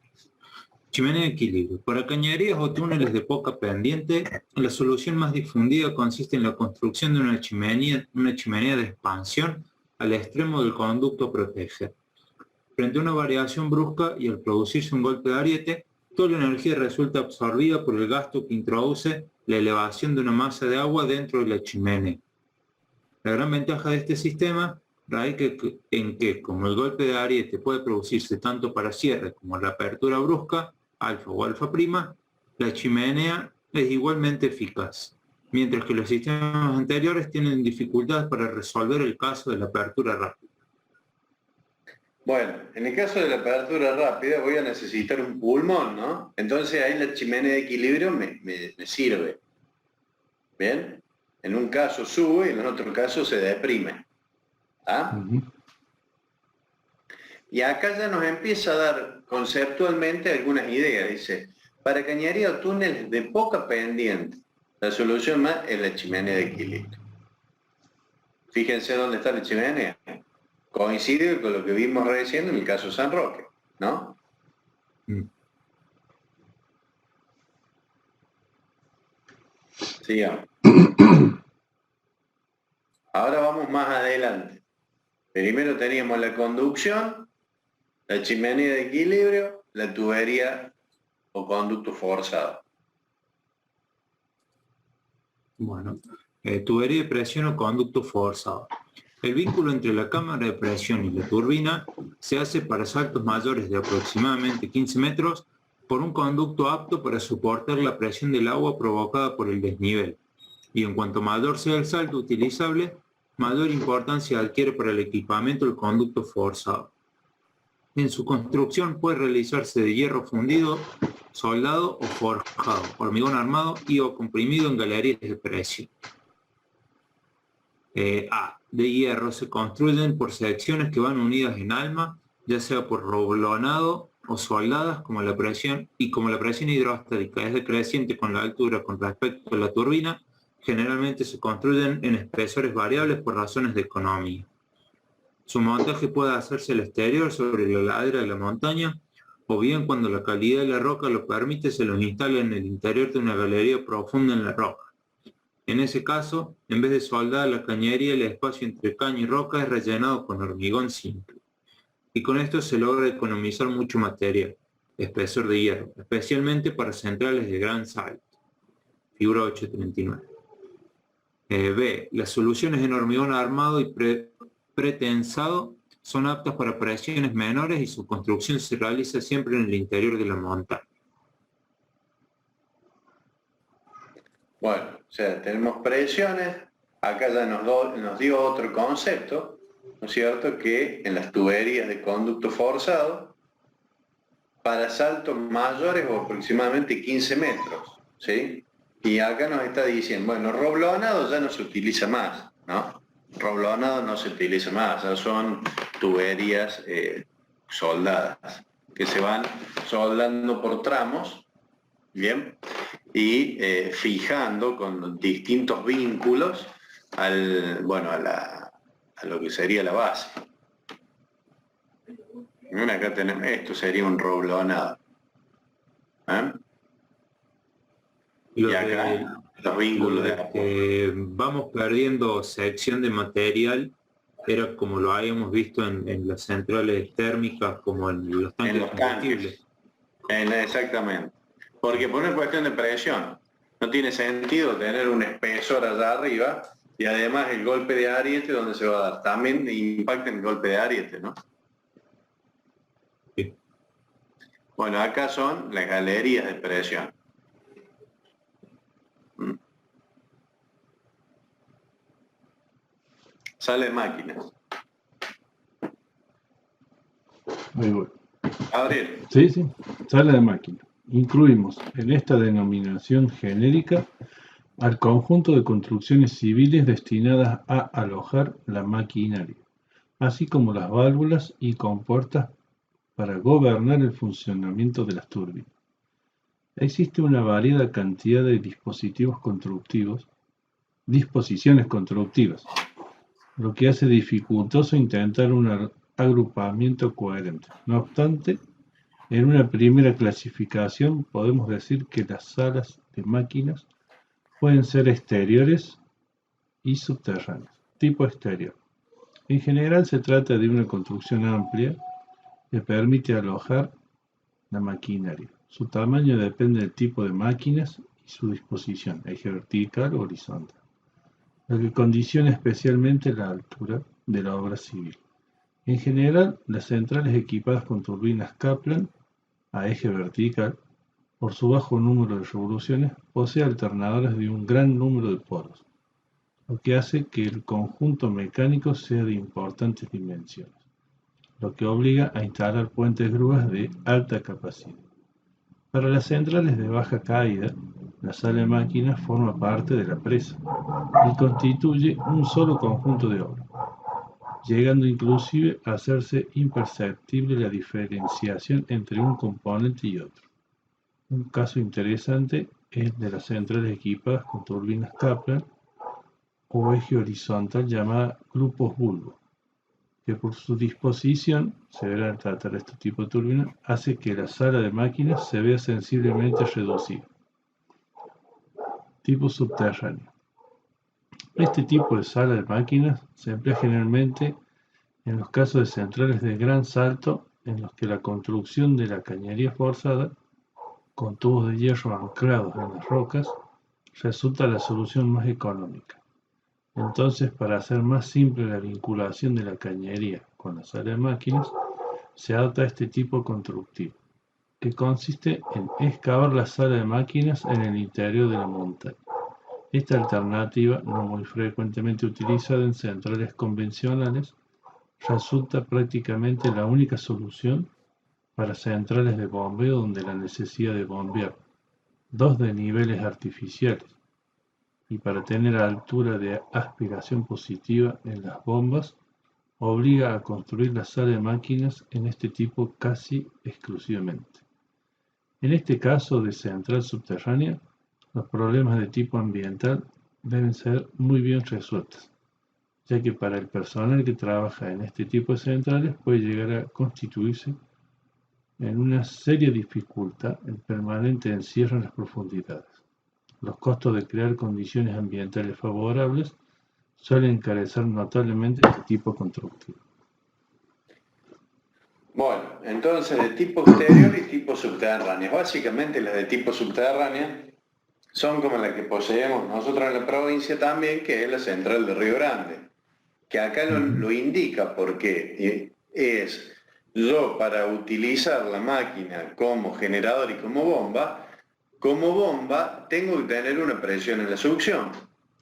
Chimenea de equilibrio. Para cañerías o túneles de poca pendiente, la solución más difundida consiste en la construcción de una chimenea de expansión al extremo del conducto a proteger. Frente a una variación brusca y al producirse un golpe de ariete, toda la energía resulta absorbida por el gasto que introduce la elevación de una masa de agua dentro de la chimenea. La gran ventaja de este sistema radica en que, como el golpe de ariete puede producirse tanto para cierre como la apertura brusca, alfa o alfa prima, la chimenea es igualmente eficaz, mientras que los sistemas anteriores tienen dificultades para resolver el caso de la apertura rápida. Bueno, en el caso de la apertura rápida voy a necesitar un pulmón, ¿no? Entonces ahí la chimenea de equilibrio me sirve. Bien, en un caso sube y en el otro caso se deprime. ¿Ah? Y acá ya nos empieza a dar conceptualmente algunas ideas. Dice, para cañería o túneles de poca pendiente, la solución más es la chimenea de equilibrio. Fíjense dónde está la chimenea. Coincide con lo que vimos recién en el caso San Roque, ¿no? Sigamos. Ahora vamos más adelante. Primero teníamos la conducción, la chimenea de equilibrio, la tubería o conducto forzado. Bueno, tubería de presión o conducto forzado. El vínculo entre la cámara de presión y la turbina se hace para saltos mayores de aproximadamente 15 metros por un conducto apto para soportar la presión del agua provocada por el desnivel. Y en cuanto mayor sea el salto utilizable, mayor importancia adquiere para el equipamiento el conducto forzado. En su construcción puede realizarse de hierro fundido, soldado o forjado, hormigón armado y o comprimido en galerías de presión. De hierro se construyen por secciones que van unidas en alma, ya sea por roblonado o soldadas como la presión hidrostática es decreciente con la altura con respecto a la turbina, generalmente se construyen en espesores variables por razones de economía. Su montaje puede hacerse al exterior sobre la ladera de la montaña, o bien cuando la calidad de la roca lo permite se los instala en el interior de una galería profunda en la roca. En ese caso, en vez de soldar la cañería, el espacio entre caña y roca es rellenado con hormigón simple. Y con esto se logra economizar mucho material, espesor de hierro, especialmente para centrales de gran salto. Figura 839. B. Las soluciones en hormigón armado y pretensado son aptas para presiones menores y su construcción se realiza siempre en el interior de la montaña. Bueno, o sea, tenemos presiones, acá ya nos dio otro concepto, ¿no es cierto?, que en las tuberías de conducto forzado, para saltos mayores o aproximadamente 15 metros, ¿sí? Y acá nos está diciendo, bueno, roblonado ya no se utiliza más, ¿no? Roblonado no se utiliza más, ya son tuberías soldadas, que se van soldando por tramos, ¿bien? Y fijando con distintos vínculos a lo que sería la base. Bueno, acá tenemos, esto sería un roblonado. Y acá los vínculos de apoyo. Vamos perdiendo sección de material, era como lo habíamos visto en las centrales térmicas, como en los tanques de combustible. Exactamente. Porque por una cuestión de presión, no tiene sentido tener un espesor allá arriba y además el golpe de ariete donde se va a dar. También impacta en el golpe de ariete, ¿no? Sí. Bueno, acá son las galerías de presión. Sala de máquinas. Ahí voy. Gabriel. Sí, sala de máquina. Incluimos en esta denominación genérica al conjunto de construcciones civiles destinadas a alojar la maquinaria, así como las válvulas y compuertas para gobernar el funcionamiento de las turbinas. Existe una variada cantidad de disposiciones constructivas, lo que hace dificultoso intentar un agrupamiento coherente. No obstante, en una primera clasificación podemos decir que las salas de máquinas pueden ser exteriores y subterráneas. Tipo exterior. En general se trata de una construcción amplia que permite alojar la maquinaria. Su tamaño depende del tipo de máquinas y su disposición, eje vertical o horizontal, lo que condiciona especialmente la altura de la obra civil. En general, las centrales equipadas con turbinas Kaplan a eje vertical, por su bajo número de revoluciones, posee alternadores de un gran número de poros, lo que hace que el conjunto mecánico sea de importantes dimensiones, lo que obliga a instalar puentes grúas de alta capacidad. Para las centrales de baja caída, La sala de máquinas forma parte de la presa y constituye un solo conjunto de obra, llegando inclusive a hacerse imperceptible la diferenciación entre un componente y otro. Un caso interesante es de las centrales equipadas con turbinas Kaplan o eje horizontal llamada grupos bulbo, que por su disposición, se verá al tratar este tipo de turbina, hace que la sala de máquinas se vea sensiblemente reducida. Tipo subterráneo. Este tipo de sala de máquinas se emplea generalmente en los casos de centrales de gran salto en los que la construcción de la cañería forzada con tubos de hierro anclados en las rocas resulta la solución más económica. Entonces, para hacer más simple la vinculación de la cañería con la sala de máquinas, se adopta este tipo constructivo, que consiste en excavar la sala de máquinas en el interior de la montaña. Esta alternativa, no muy frecuentemente utilizada en centrales convencionales, resulta prácticamente la única solución para centrales de bombeo donde la necesidad de bombear dos desniveles artificiales y para tener altura de aspiración positiva en las bombas obliga a construir la sala de máquinas en este tipo casi exclusivamente. En este caso de central subterránea, los problemas de tipo ambiental deben ser muy bien resueltos, ya que para el personal que trabaja en este tipo de centrales puede llegar a constituirse en una seria dificultad el permanente encierro en las profundidades. Los costos de crear condiciones ambientales favorables suelen encarecer notablemente este tipo constructivo. Bueno, entonces de tipo exterior y tipo subterráneo. Básicamente las de tipo subterránea son como las que poseemos nosotros en la provincia también, que es la central de Río Grande, que acá lo indica porque es yo para utilizar la máquina como generador y como bomba tengo que tener una presión en la succión,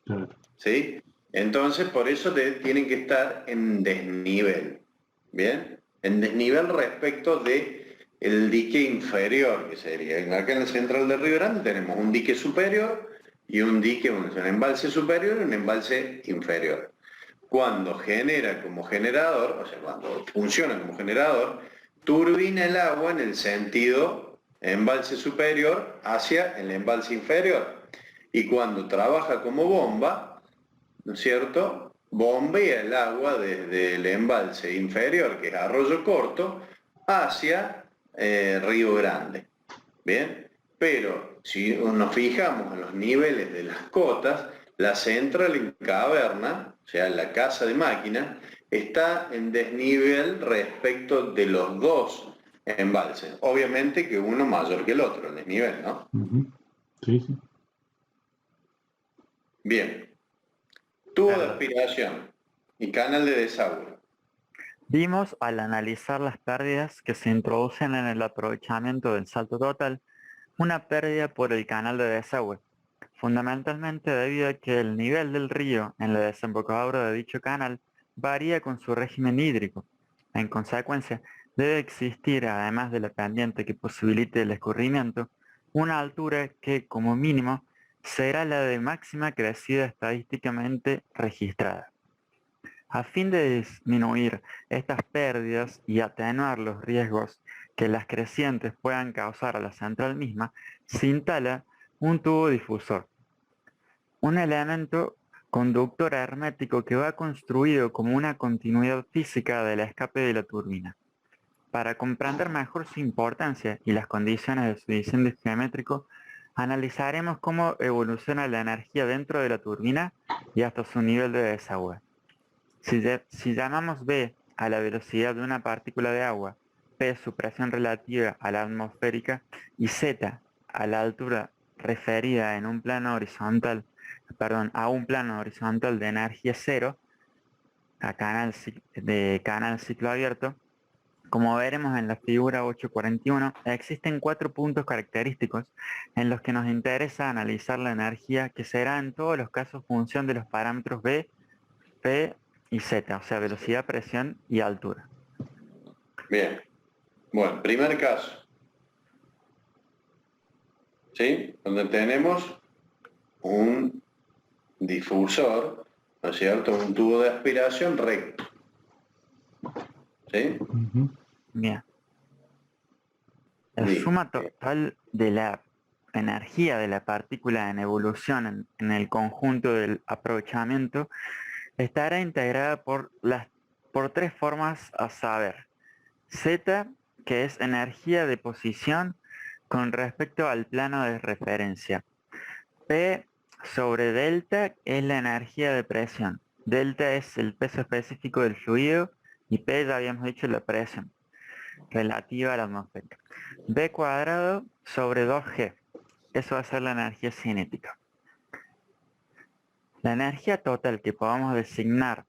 Claro. ¿sí? Entonces por eso tienen que estar en desnivel, ¿bien? En desnivel respecto de el dique inferior, que sería. Acá en la central de Río Grande tenemos un dique superior y un dique, un embalse superior y un embalse inferior. Cuando genera como generador, o sea, cuando funciona como generador, turbina el agua en el sentido embalse superior hacia el embalse inferior. Y cuando trabaja como bomba, ¿no es cierto?, bombea el agua desde el embalse inferior, que es Arroyo Corto, hacia Río Grande. ¿Bien? Pero si nos fijamos en los niveles de las cotas, la central en caverna, o sea, la casa de máquinas, está en desnivel respecto de los dos embalses. Obviamente que uno mayor que el otro, el desnivel, ¿no? Sí, sí. Bien. Tubo de aspiración y canal de desagüe. Vimos al analizar las pérdidas que se introducen en el aprovechamiento del salto total, una pérdida por el canal de desagüe, fundamentalmente debido a que el nivel del río en la desembocadura de dicho canal varía con su régimen hídrico. En consecuencia, debe existir, además de la pendiente que posibilite el escurrimiento, una altura que, como mínimo, será la de máxima crecida estadísticamente registrada. A fin de disminuir estas pérdidas y atenuar los riesgos que las crecientes puedan causar a la central misma, se instala un tubo difusor, un elemento conductor hermético que va construido como una continuidad física del escape de la turbina. Para comprender mejor su importancia y las condiciones de su diseño geométrico, analizaremos cómo evoluciona la energía dentro de la turbina y hasta su nivel de desagüe. Si llamamos B a la velocidad de una partícula de agua, P su presión relativa a la atmosférica y Z a la altura referida en un plano horizontal, a un plano horizontal de energía cero, de canal ciclo abierto, como veremos en la figura 841, existen 4 puntos característicos en los que nos interesa analizar la energía, que será en todos los casos función de los parámetros B, P y Z, o sea, velocidad, presión y altura. Bien. Bueno, primer caso. ¿sí? Donde tenemos un difusor, ¿no es cierto? Un tubo de aspiración recto. ¿Sí? Ujú. Bien. La Listo. suma total de la energía de la partícula en evolución en el conjunto del aprovechamiento estará integrada por tres formas a saber. Z, que es energía de posición con respecto al plano de referencia. P sobre delta es la energía de presión. Delta es el peso específico del fluido y P ya habíamos dicho la presión relativa a la atmósfera. B cuadrado sobre 2G. Eso va a ser la energía cinética. La energía total que podamos designar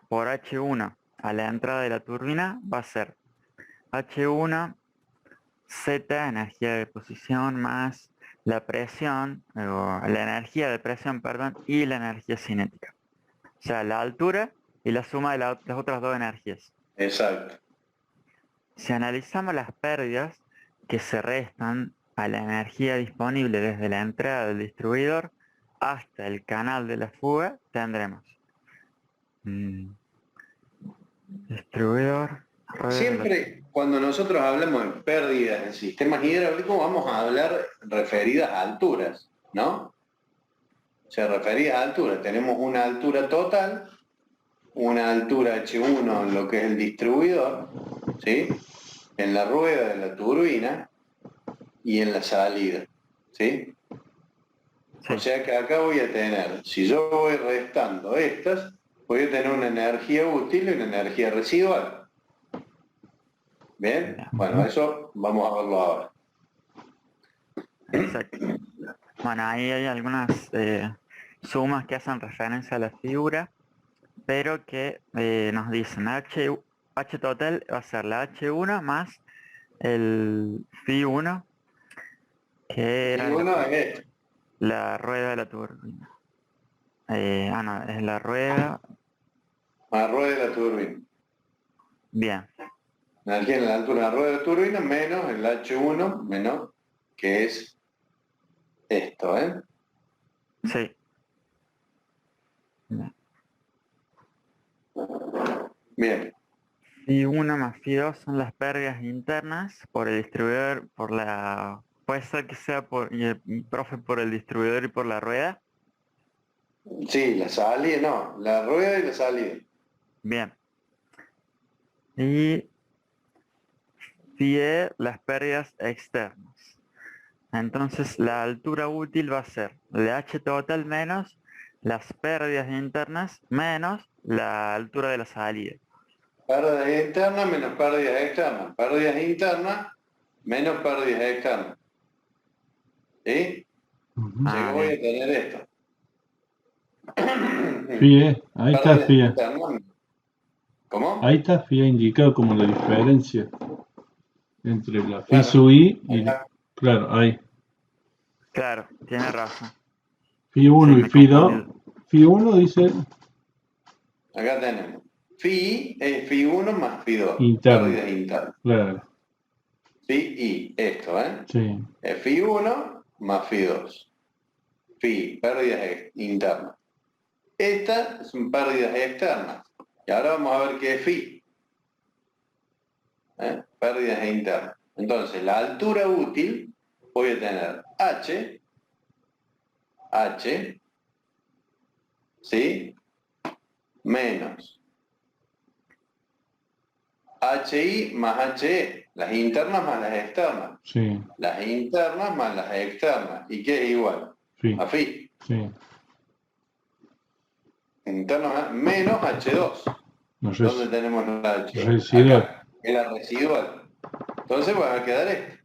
por H1 a la entrada de la turbina va a ser H1 Z, energía de posición, más la presión, o la energía de presión, perdón, y la energía cinética. O sea, la altura y la suma de las otras dos energías. Exacto. Si analizamos las pérdidas que se restan a la energía disponible desde la entrada del distribuidor hasta el canal de la fuga, tendremos distribuidor, Siempre cuando nosotros hablamos de pérdidas en sistemas hidráulicos vamos a hablar referidas a alturas, ¿no? O sea, referidas a alturas. Tenemos una altura total, una altura H1 en lo que es el distribuidor, ¿sí? En la rueda de la turbina y en la salida, ¿sí? Sí. O sea que acá voy a tener, si yo voy restando estas, voy a tener una energía útil y una energía residual. ¿Bien? Bueno, eso vamos a verlo ahora. Exacto. Bueno, ahí hay algunas sumas que hacen referencia a la figura, pero que nos dicen H total va a ser la H1 más el Phi1, que Y era uno es esto. la rueda de la turbina. No, es la rueda. La rueda de la turbina. Bien, Energía en la altura de la rueda de la turbina menos el H1 menos, que es esto, ¿eh? sí. Bien. Phi1 más Phi2 son las pérdidas internas por el distribuidor, puede ser que sea profe, por el distribuidor y por la rueda. Sí, la salida, no, la rueda y la salida. Bien. Y Phi las pérdidas externas. Entonces la altura útil va a ser la H total menos las pérdidas internas menos la altura de la salida. Pérdidas internas menos pérdidas externas. Pérdidas internas menos pérdidas externas. ¿Sí? Ujú. O sea que voy a tener esto. FIE, ahí está Pérdidas FIE. internas. ¿Cómo? Ahí está FIE indicado como la diferencia entre la FI Claro. sub I y, Acá. claro, ahí. Claro, tiene razón. FI 1 Sí, y me FI 2. confundí. FI 1 dice Acá tenemos. Phi es Phi 1 más Phi 2. interno. Pérdidas internas. Claro, Phi I, esto, ¿eh? sí. Es Phi 1 más Phi 2. Phi, pérdidas internas. Estas son pérdidas externas. Y ahora vamos a ver qué es Phi. Pérdidas internas. Entonces, la altura útil, voy a tener H, ¿sí? Menos HI más HE, las internas más las externas. Sí, Las internas más las externas. ¿Y qué es igual? FI. A Phi. Sí. Internas menos H2. No, ¿Dónde tenemos la H2? residual. Acá, es la residual. Entonces va a quedar esto.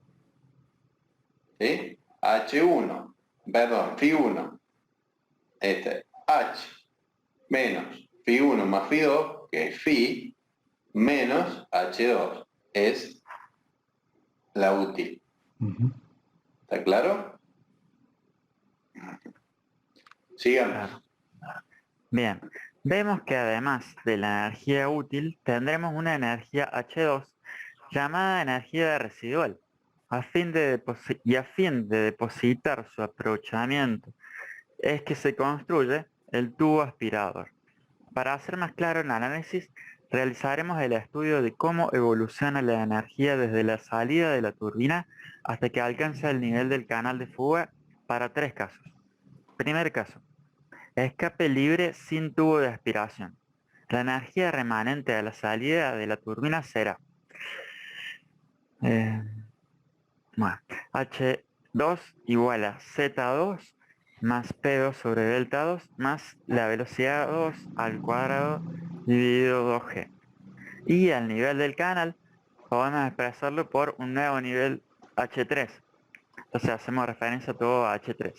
¿Sí? H1, perdón, Phi1. Este, H menos Phi1 más Phi2, que es Phi, menos H2. Es la útil. Ujú. ¿Está claro? Sigamos. Claro. Bien, vemos que además de la energía útil, tendremos una energía H2 llamada energía residual. a fin de depositar su aprovechamiento es que se construye el tubo aspirador. Para hacer más claro el análisis, realizaremos el estudio de cómo evoluciona la energía desde la salida de la turbina hasta que alcanza el nivel del canal de fuga para 3 casos. Primer caso, escape libre sin tubo de aspiración. La energía remanente a la salida de la turbina será bueno, H2 igual a Z2 más P2 sobre delta 2 más la velocidad 2 al cuadrado dividido 2G. Y al nivel del canal podemos expresarlo por un nuevo nivel H3. Entonces hacemos referencia a todo a H3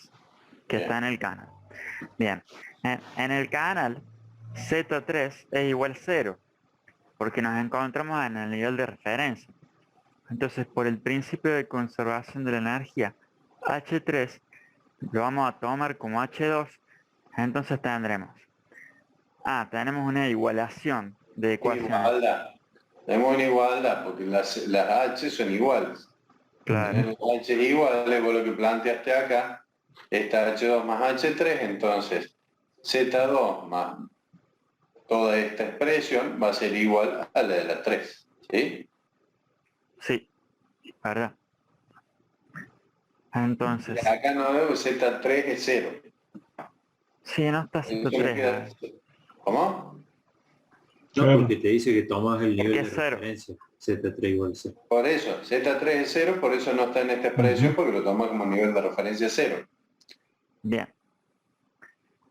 que está en el canal. Bien, en el canal Z3 es igual a 0 porque nos encontramos en el nivel de referencia. Entonces, por el principio de conservación de la energía, H3 lo vamos a tomar como H2, entonces tendremos, tenemos una igualación de ecuaciones. Igualdad. Tenemos una igualdad porque las H son iguales. Claro, H es igual es lo que planteaste acá. Esta H2 más H3, entonces Z2 más toda esta expresión va a ser igual a la de las 3. ¿Sí? sí, ¿verdad? Entonces, Acá no veo Z3 es 0. sí, no está Eso me 103. queda- ¿Cómo? No, Claro. porque te dice que tomas el nivel que de es cero. referencia. Z3 igual a 0. Por eso, Z3 es 0, por eso no está en esta expresión, porque lo toma como nivel de referencia 0. Bien.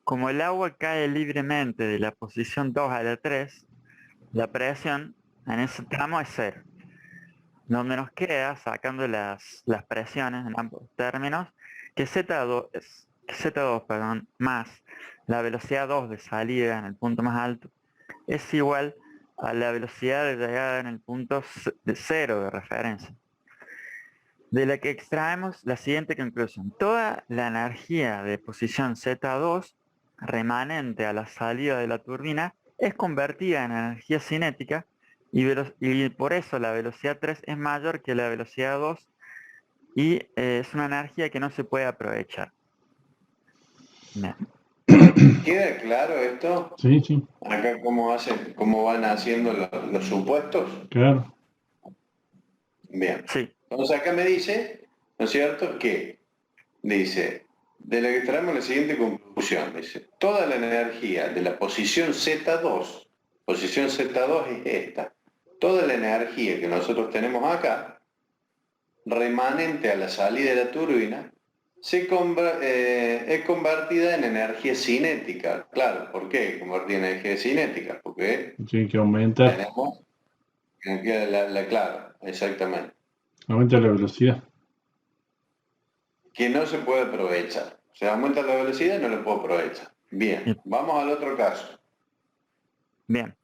Como el agua cae libremente de la posición 2 a la 3, la presión en ese tramo es 0. Donde nos queda, sacando las presiones en ambos términos, que Z2, perdón, más la velocidad 2 de salida en el punto más alto es igual a la velocidad de llegada en el punto de 0 de referencia. De la que extraemos la siguiente conclusión. Toda la energía de posición Z2 remanente a la salida de la turbina es convertida en energía cinética y por eso la velocidad 3 es mayor que la velocidad 2 y es una energía que no se puede aprovechar. Bien. ¿Queda claro esto? Sí, sí, Acá cómo van haciendo los supuestos. claro. Bien. Sí, Entonces acá me dice, ¿no es cierto? Que dice, de lo que extraemos la siguiente conclusión, dice, toda la energía de la posición Z2 es esta, toda la energía que nosotros tenemos acá, remanente a la salida de la turbina, es convertida en energía cinética. Claro, ¿por qué convertida en energía cinética? Porque Tiene que aumentar. tenemos energía, claro, exactamente. Aumenta la velocidad. Que no se puede aprovechar. Se aumenta la velocidad y no lo puedo aprovechar. Bien, vamos al otro caso. bien.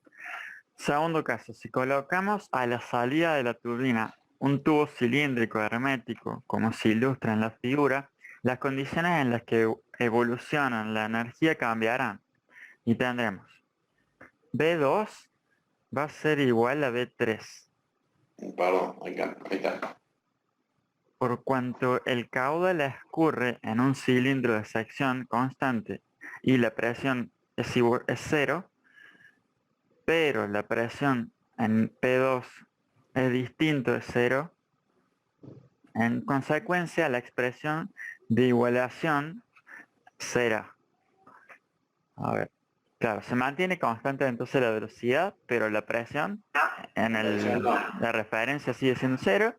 Segundo caso, si colocamos a la salida de la turbina un tubo cilíndrico hermético, como se ilustra en la figura, las condiciones en las que evolucionan la energía cambiarán y tendremos B2 va a ser igual a B3, Perdón, ahí está. por cuanto el caudal escurre en un cilindro de sección constante y la presión es 0, pero la presión en P2 es distinto de 0, en consecuencia la expresión de igualación será, a ver, claro, se mantiene constante entonces la velocidad, pero la presión en la referencia sigue siendo 0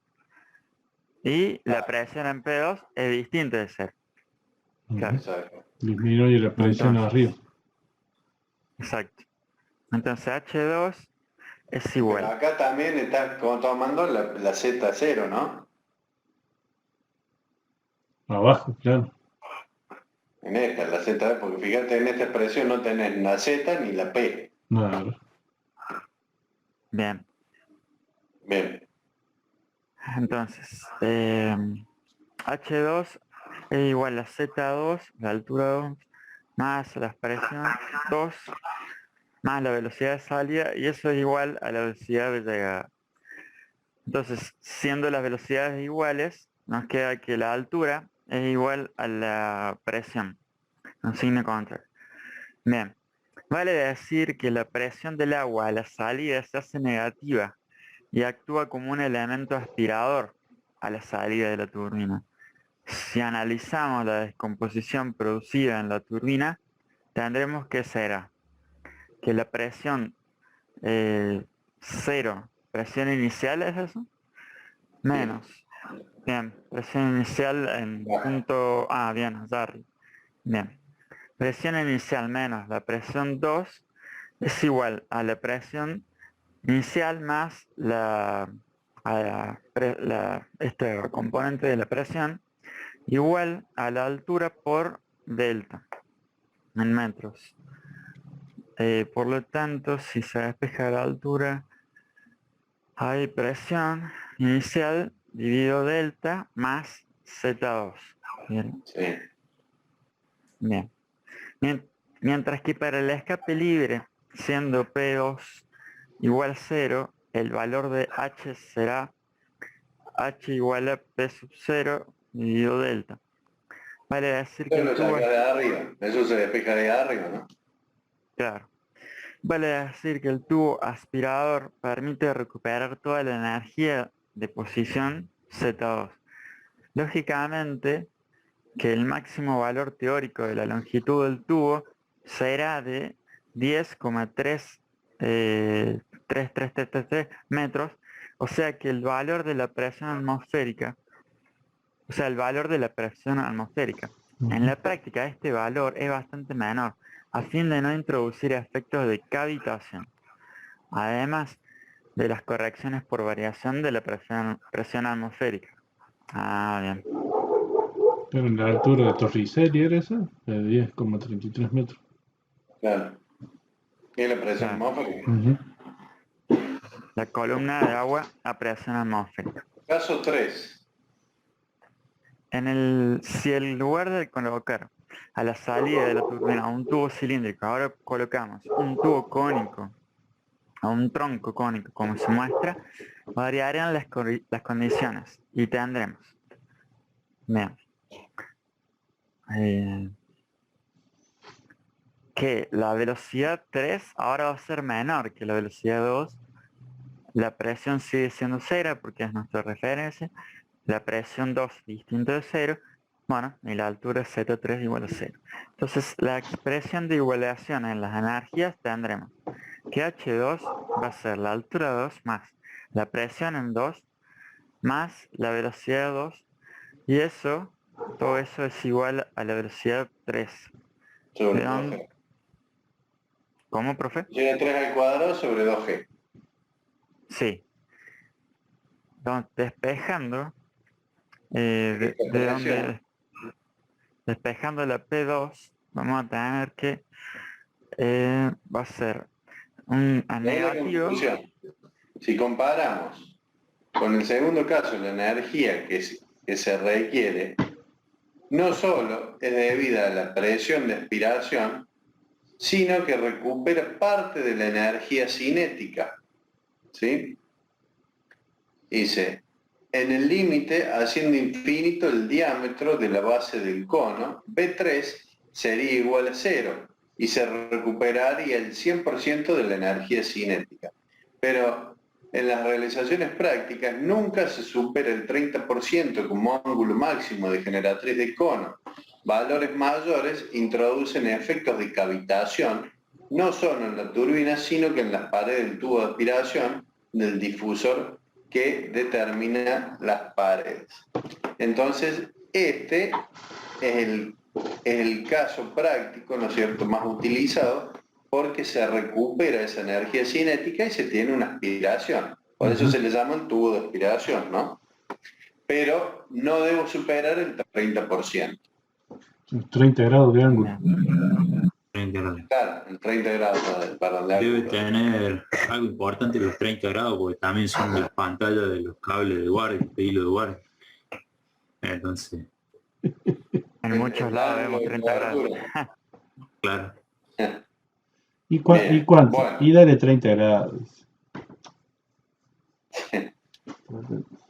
y la presión en P2 es distinta de 0. Claro. Exacto. Disminuye la presión Entonces, arriba. exacto. Entonces H2 es Pero igual. acá también está tomando la Z0, ¿no? Abajo, claro. En esta, la Z, porque fíjate, en esta expresión no tenés la Z ni la P. Nada. Bien. Bien. Entonces, H2 es igual a Z2, la altura 2, más la presión 2, más la velocidad de salida, y eso es igual a la velocidad de llegada. Entonces, siendo las velocidades iguales, nos queda que la altura es igual a la presión, con signo contrario. Bien, vale decir que la presión del agua a la salida se hace negativa y actúa como un elemento aspirador a la salida de la turbina. Si analizamos la descomposición producida en la turbina, tendremos que será que la presión cero, presión inicial es eso, menos, bien, presión inicial en punto, bien, ya arriba. Bien, presión inicial menos la presión 2 es igual a la presión inicial más este componente de la presión igual a la altura por delta en metros. Por lo tanto, si se despeja la altura, hay presión inicial dividido delta más Z2. Bien. Sí. Bien. Mientras que para el escape libre, siendo P2 igual 0, el valor de H será H igual a P sub 0 dividido delta. Vale decir que Eso lo el tubo... sacás de arriba. Eso se despeja de arriba, ¿no? Claro. Vale decir que el tubo aspirador permite recuperar toda la energía de posición Z2. Lógicamente, que el máximo valor teórico de la longitud del tubo será de 10,3333 metros, o sea que el valor de la presión atmosférica, En la práctica este valor es bastante menor, a fin de no introducir efectos de cavitación, además de las correcciones por variación de la presión atmosférica. Bien. Pero en la altura de Torricelli era esa, de 10,33 metros. Claro. Y la presión Claro. atmosférica. La columna de agua a presión atmosférica. Caso 3. Si el lugar de colocar a la salida de la turbina un tubo cilíndrico, ahora colocamos un tubo cónico a un tronco cónico, como se muestra, variarán las condiciones y tendremos, bien, que la velocidad 3 ahora va a ser menor que la velocidad 2, la presión sigue siendo 0 porque es nuestra referencia, la presión 2 distinto de 0, bueno, y la altura Z3 igual a 0. Entonces, la expresión de igualación en las energías tendremos que H2 va a ser la altura 2 más la presión en 2 más la velocidad 2, y todo eso es igual a la velocidad 3. Sobre ¿De dónde? 2G. ¿Cómo, profe? Llega 3 al cuadrado sobre 2G. Sí. Despejando, despejando la P2, vamos a tener que va a ser un negativo. Si comparamos con el segundo caso, la energía que se requiere, no solo es debida a la presión de aspiración, sino que recupera parte de la energía cinética. ¿Sí? Dice, en el límite, haciendo infinito el diámetro de la base del cono, B3 sería igual a 0 y se recuperaría el 100% de la energía cinética. Pero en las realizaciones prácticas nunca se supera el 30% como ángulo máximo de generatriz de cono. Valores mayores introducen efectos de cavitación, no solo en la turbina, sino que en las paredes del tubo de aspiración del difusor que determina las paredes. Entonces, este es el caso práctico, ¿no es cierto?, más utilizado, porque se recupera esa energía cinética y se tiene una aspiración. Por eso se le llama un tubo de aspiración, ¿no? Pero no debo superar el 30%. 30 grados de ángulo. 30 grados. Claro, el 30 grados, perdón, de Debe ángulo. tener algo importante los 30 grados, porque también son las pantallas de los cables de guardia, de hilo de guardia. Entonces, En muchos lados vemos 30 grados. claro. ¿Y cuánto? Bueno. Y dale 30 grados.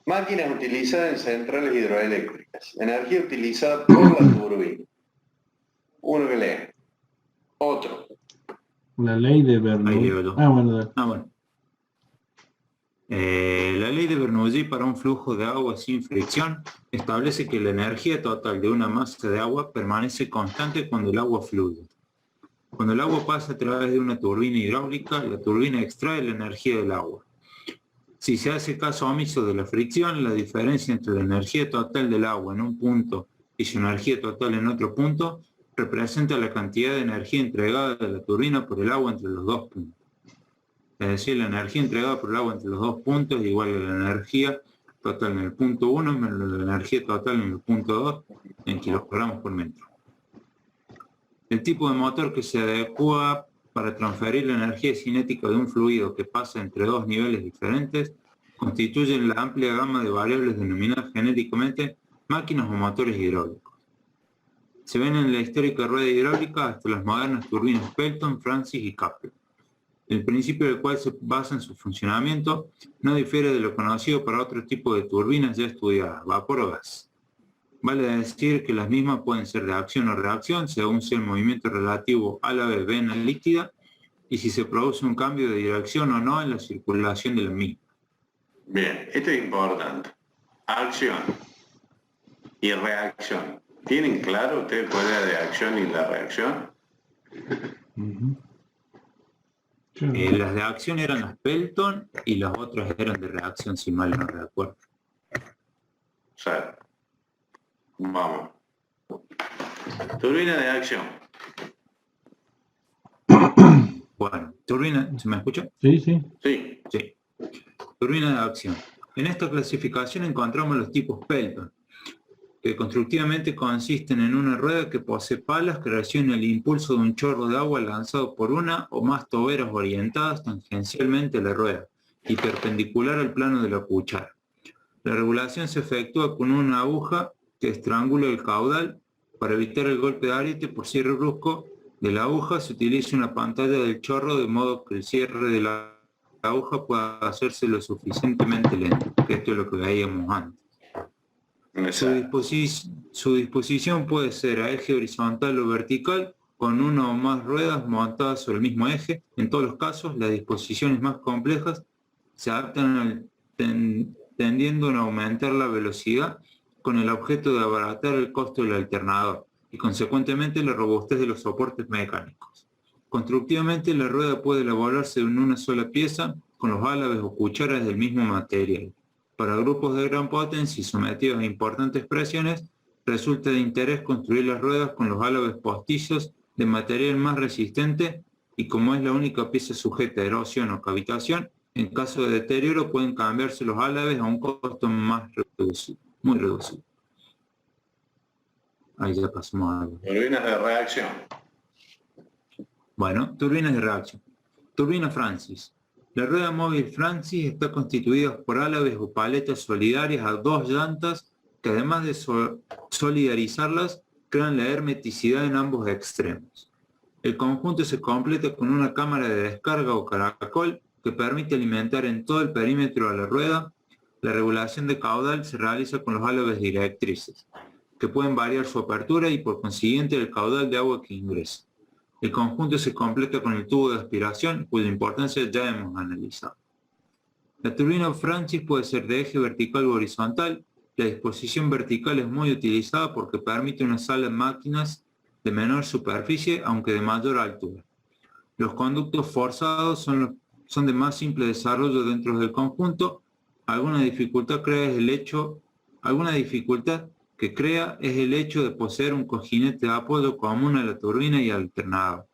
Máquinas utilizadas en centrales hidroeléctricas. Energía utilizada por la turbina. Uno que lee. Otro. La ley de Ahí Bernoulli. leo yo. Bueno, dale. Bueno. La ley de Bernoulli para un flujo de agua sin fricción establece que la energía total de una masa de agua permanece constante cuando el agua fluye. Cuando el agua pasa a través de una turbina hidráulica, la turbina extrae la energía del agua. Si se hace caso omiso de la fricción, la diferencia entre la energía total del agua en un punto y su energía total en otro punto representa la cantidad de energía entregada de la turbina por el agua entre los dos puntos. Es decir, la energía entregada por el agua entre los dos puntos es igual a la energía total en el punto 1 menos la energía total en el punto 2 en kilogramos por metro. El tipo de motor que se adecua para transferir la energía cinética de un fluido que pasa entre dos niveles diferentes constituye la amplia gama de variables denominadas genéticamente máquinas o motores hidráulicos. Se ven en la histórica rueda hidráulica hasta las modernas turbinas Pelton, Francis y Kaplan. El principio del cual se basa en su funcionamiento no difiere de lo conocido para otros tipos de turbinas ya estudiadas, vapor o gas. Vale decir que las mismas pueden ser de acción o reacción según sea el movimiento relativo a la vena líquida y si se produce un cambio de dirección o no en la circulación de la misma. Bien, esto es importante. Acción y reacción. ¿Tienen claro ustedes cuál es la de acción y la reacción? Las de acción eran las Pelton y las otras eran de reacción, si mal no recuerdo. O sea, vamos. Turbina de acción. Bueno, turbina, ¿se me escucha? Sí, sí. Sí. Sí. Turbina de acción. En esta clasificación encontramos los tipos Pelton, que constructivamente consisten en una rueda que posee palas que reciben el impulso de un chorro de agua lanzado por una o más toberas orientadas tangencialmente a la rueda y perpendicular al plano de la cuchara. La regulación se efectúa con una aguja que estrangula el caudal. Para evitar el golpe de ariete por cierre brusco de la aguja se utiliza una pantalla del chorro de modo que el cierre de la aguja pueda hacerse lo suficientemente lento, que esto es lo que veíamos antes. Su disposición puede ser a eje horizontal o vertical, con una o más ruedas montadas sobre el mismo eje. En todos los casos, las disposiciones más complejas se adaptan tendiendo a aumentar la velocidad con el objeto de abaratar el costo del alternador y consecuentemente la robustez de los soportes mecánicos. Constructivamente, la rueda puede elaborarse en una sola pieza con los álabes o cucharas del mismo material. Para grupos de gran potencia y sometidos a importantes presiones, resulta de interés construir las ruedas con los álabes postizos de material más resistente y como es la única pieza sujeta a erosión o cavitación, en caso de deterioro pueden cambiarse los álabes a un costo más reducido, muy reducido. Ahí ya pasamos a algo. Turbinas de reacción. Bueno, turbinas de reacción. Turbina Francis. La rueda móvil Francis está constituida por álabes o paletas solidarias a dos llantas que además de solidarizarlas, crean la hermeticidad en ambos extremos. El conjunto se completa con una cámara de descarga o caracol que permite alimentar en todo el perímetro a la rueda. La regulación de caudal se realiza con los álabes directrices, que pueden variar su apertura y por consiguiente el caudal de agua que ingresa. El conjunto se completa con el tubo de aspiración, cuya importancia ya hemos analizado. La turbina Francis puede ser de eje vertical o horizontal. La disposición vertical es muy utilizada porque permite una sala de máquinas de menor superficie, aunque de mayor altura. Los conductos forzados son de más simple desarrollo dentro del conjunto. Alguna dificultad que crea es el hecho de poseer un cojinete de apoyo común a la turbina y al alternador.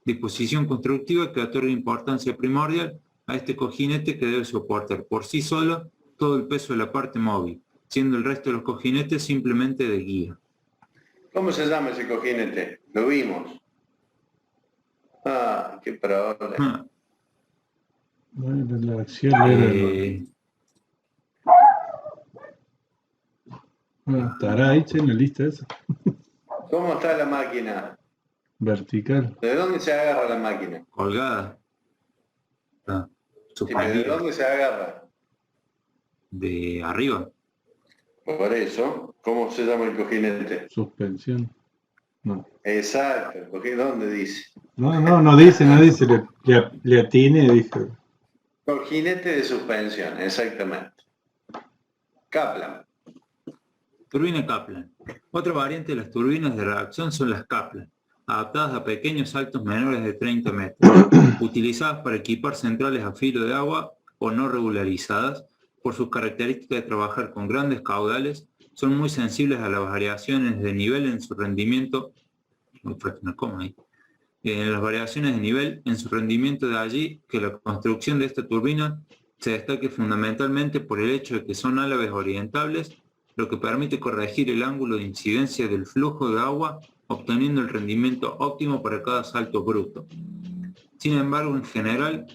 Disposición constructiva que otorga importancia primordial a este cojinete que debe soportar por sí solo todo el peso de la parte móvil, siendo el resto de los cojinetes simplemente de guía. ¿Cómo se llama ese cojinete? Lo vimos. Ah, qué problema. Bueno, la acción era estará hecha en la lista esa. ¿Cómo está la máquina? Vertical. ¿De dónde se agarra la máquina? Colgada. Sí, ¿de dónde se agarra? de arriba. Por eso, ¿cómo se llama el cojinete? Suspensión. No. Exacto, el cojinete, ¿dónde dice? No dice. Le atiné, dijo. Cojinete de suspensión, exactamente. Kaplan. Turbina Kaplan. Otra variante de las turbinas de reacción son las Kaplan, adaptadas a pequeños saltos menores de 30 metros, utilizadas para equipar centrales a filo de agua o no regularizadas. Por sus características de trabajar con grandes caudales, son muy sensibles a las variaciones de nivel en su rendimiento. En las variaciones de nivel en su rendimiento, de allí que la construcción de esta turbina se destaque fundamentalmente por el hecho de que son álabes orientables, lo que permite corregir el ángulo de incidencia del flujo de agua, obteniendo el rendimiento óptimo para cada salto bruto. Sin embargo, en general,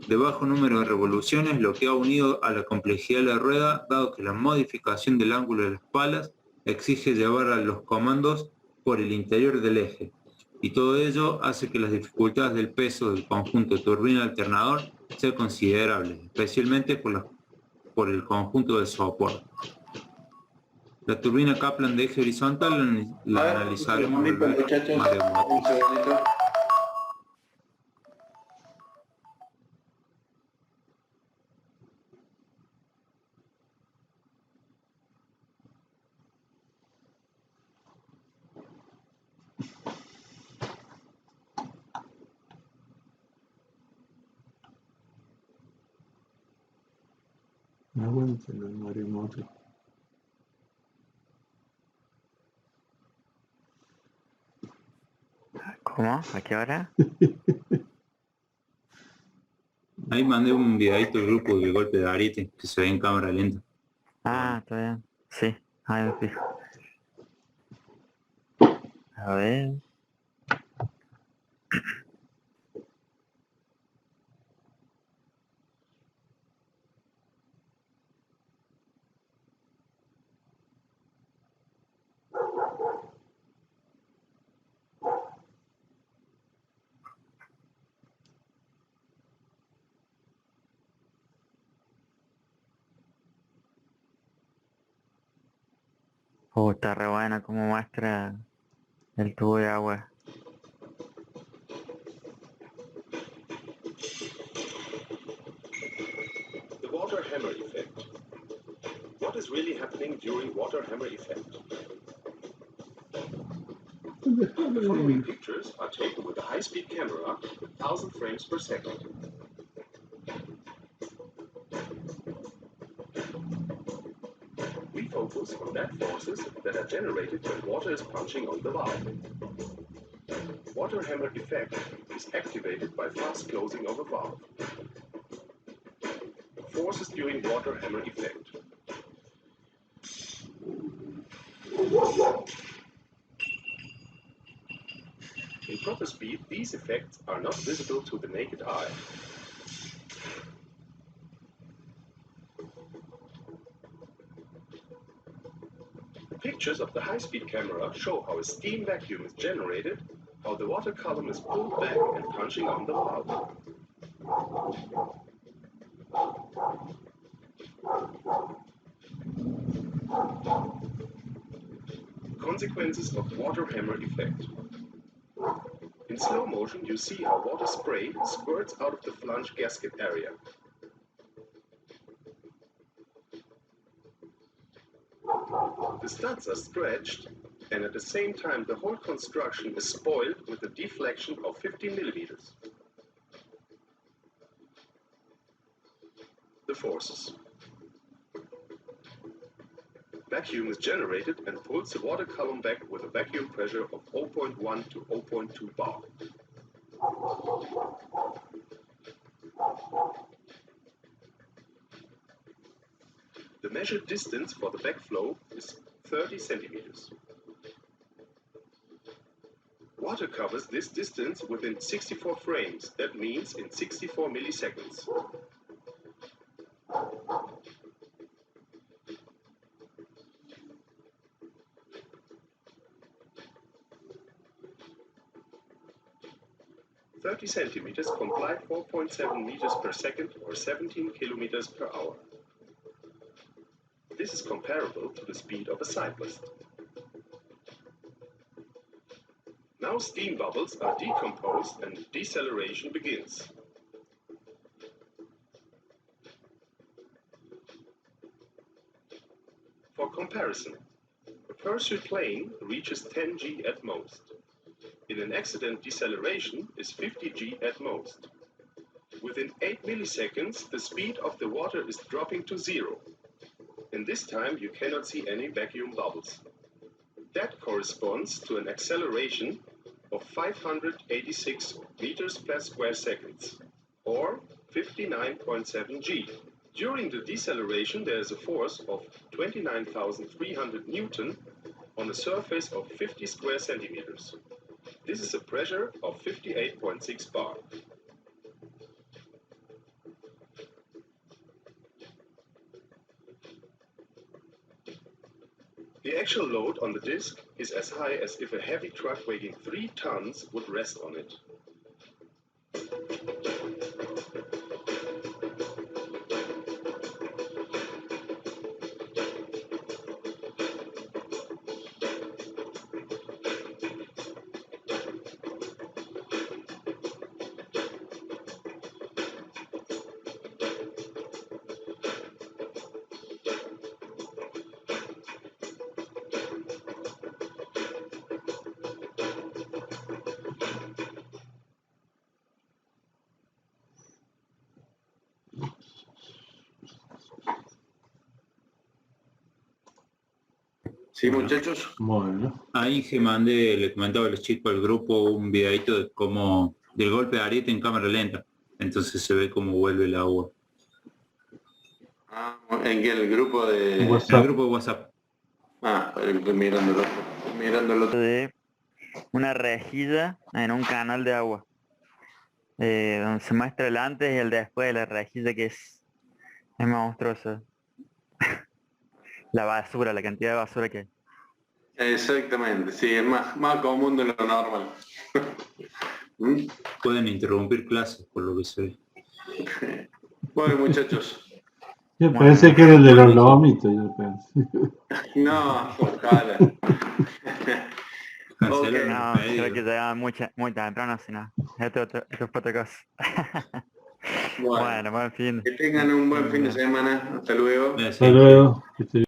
de bajo número de revoluciones, lo que ha unido a la complejidad de la rueda, dado que la modificación del ángulo de las palas exige llevar a los comandos por el interior del eje, y todo ello hace que las dificultades del peso del conjunto turbina-alternador sean considerables, especialmente por el conjunto del soporte. La turbina Kaplan de eje horizontal la analizaremos Un segundito, muchachos, un segundito. No aguanta el maremoto. ¿Cómo? ¿A qué hora? Ahí mandé un videito del grupo de golpe de ariete que se ve en cámara lenta. Ah, está bien. Sí, ahí me fijo. A ver. Está re buena como muestra el tubo de agua. The water hammer effect. What is really happening during water hammer effect? The following pictures are taken with a high-speed camera with 1000 frames per second. We focus on that forces that are generated when water is punching on the valve. Water hammer effect is activated by fast closing of a valve. Forces during water hammer effect. In proper speed, these effects are not visible to the naked eye. The pictures of the high-speed camera show how a steam vacuum is generated, how the water column is pulled back and punching on the valve. Consequences of water hammer effect. In slow motion, you see how water spray squirts out of the flange gasket area. The studs are stretched, and at the same time the whole construction is spoiled with a deflection of 15 millimeters. The forces. Vacuum is generated and pulls the water column back with a vacuum pressure of 0.1 to 0.2 bar. The measured distance for the backflow is 30 centimeters. Water covers this distance within 64 frames, that means in 64 milliseconds. "30 centimeters comply 4.7 meters per second or 17 kilometers per hour. This is comparable to the speed of a cyclist. Now steam bubbles are decomposed and deceleration begins. For comparison, a pursuit plane reaches 10 G at most. In an accident, deceleration is 50 G at most. Within 8 milliseconds, the speed of the water is dropping to zero. In this time, you cannot see any vacuum bubbles. That corresponds to an acceleration of 586 meters per square seconds, or 59.7 G. During the deceleration, there is a force of 29,300 Newton on a surface of 50 square centimeters. This is a pressure of 58.6 bar. The actual load on the disc is as high as if a heavy truck weighing 3 tons would rest on it. ¿Sí, muchachos? Bueno, Ahí que mandé, le comentaba a los chicos del grupo un videito de cómo, del golpe de ariete en cámara lenta. Entonces se ve cómo vuelve el agua. Ah, en el grupo de... En el grupo de WhatsApp. Ah, mirándolo. De una rejilla en un canal de agua. Donde se muestra el antes y el después de la rejilla, que es monstruoso. La basura, la cantidad de basura que hay. Exactamente, sí, es más común de lo normal. ¿Mm? Pueden interrumpir clases, por lo que se ve. Bueno, muchachos. yo pensé que era el de los lomitos, yo pensé. No, ojalá. Cancelen Ok. No, el pedido. creo que llegaba muy temprano, si no. Esto fue otra cosa. Bueno, Bueno, buen fin. que tengan un buen fin de semana. Hasta luego. Sí. Hasta luego. Que esté bien.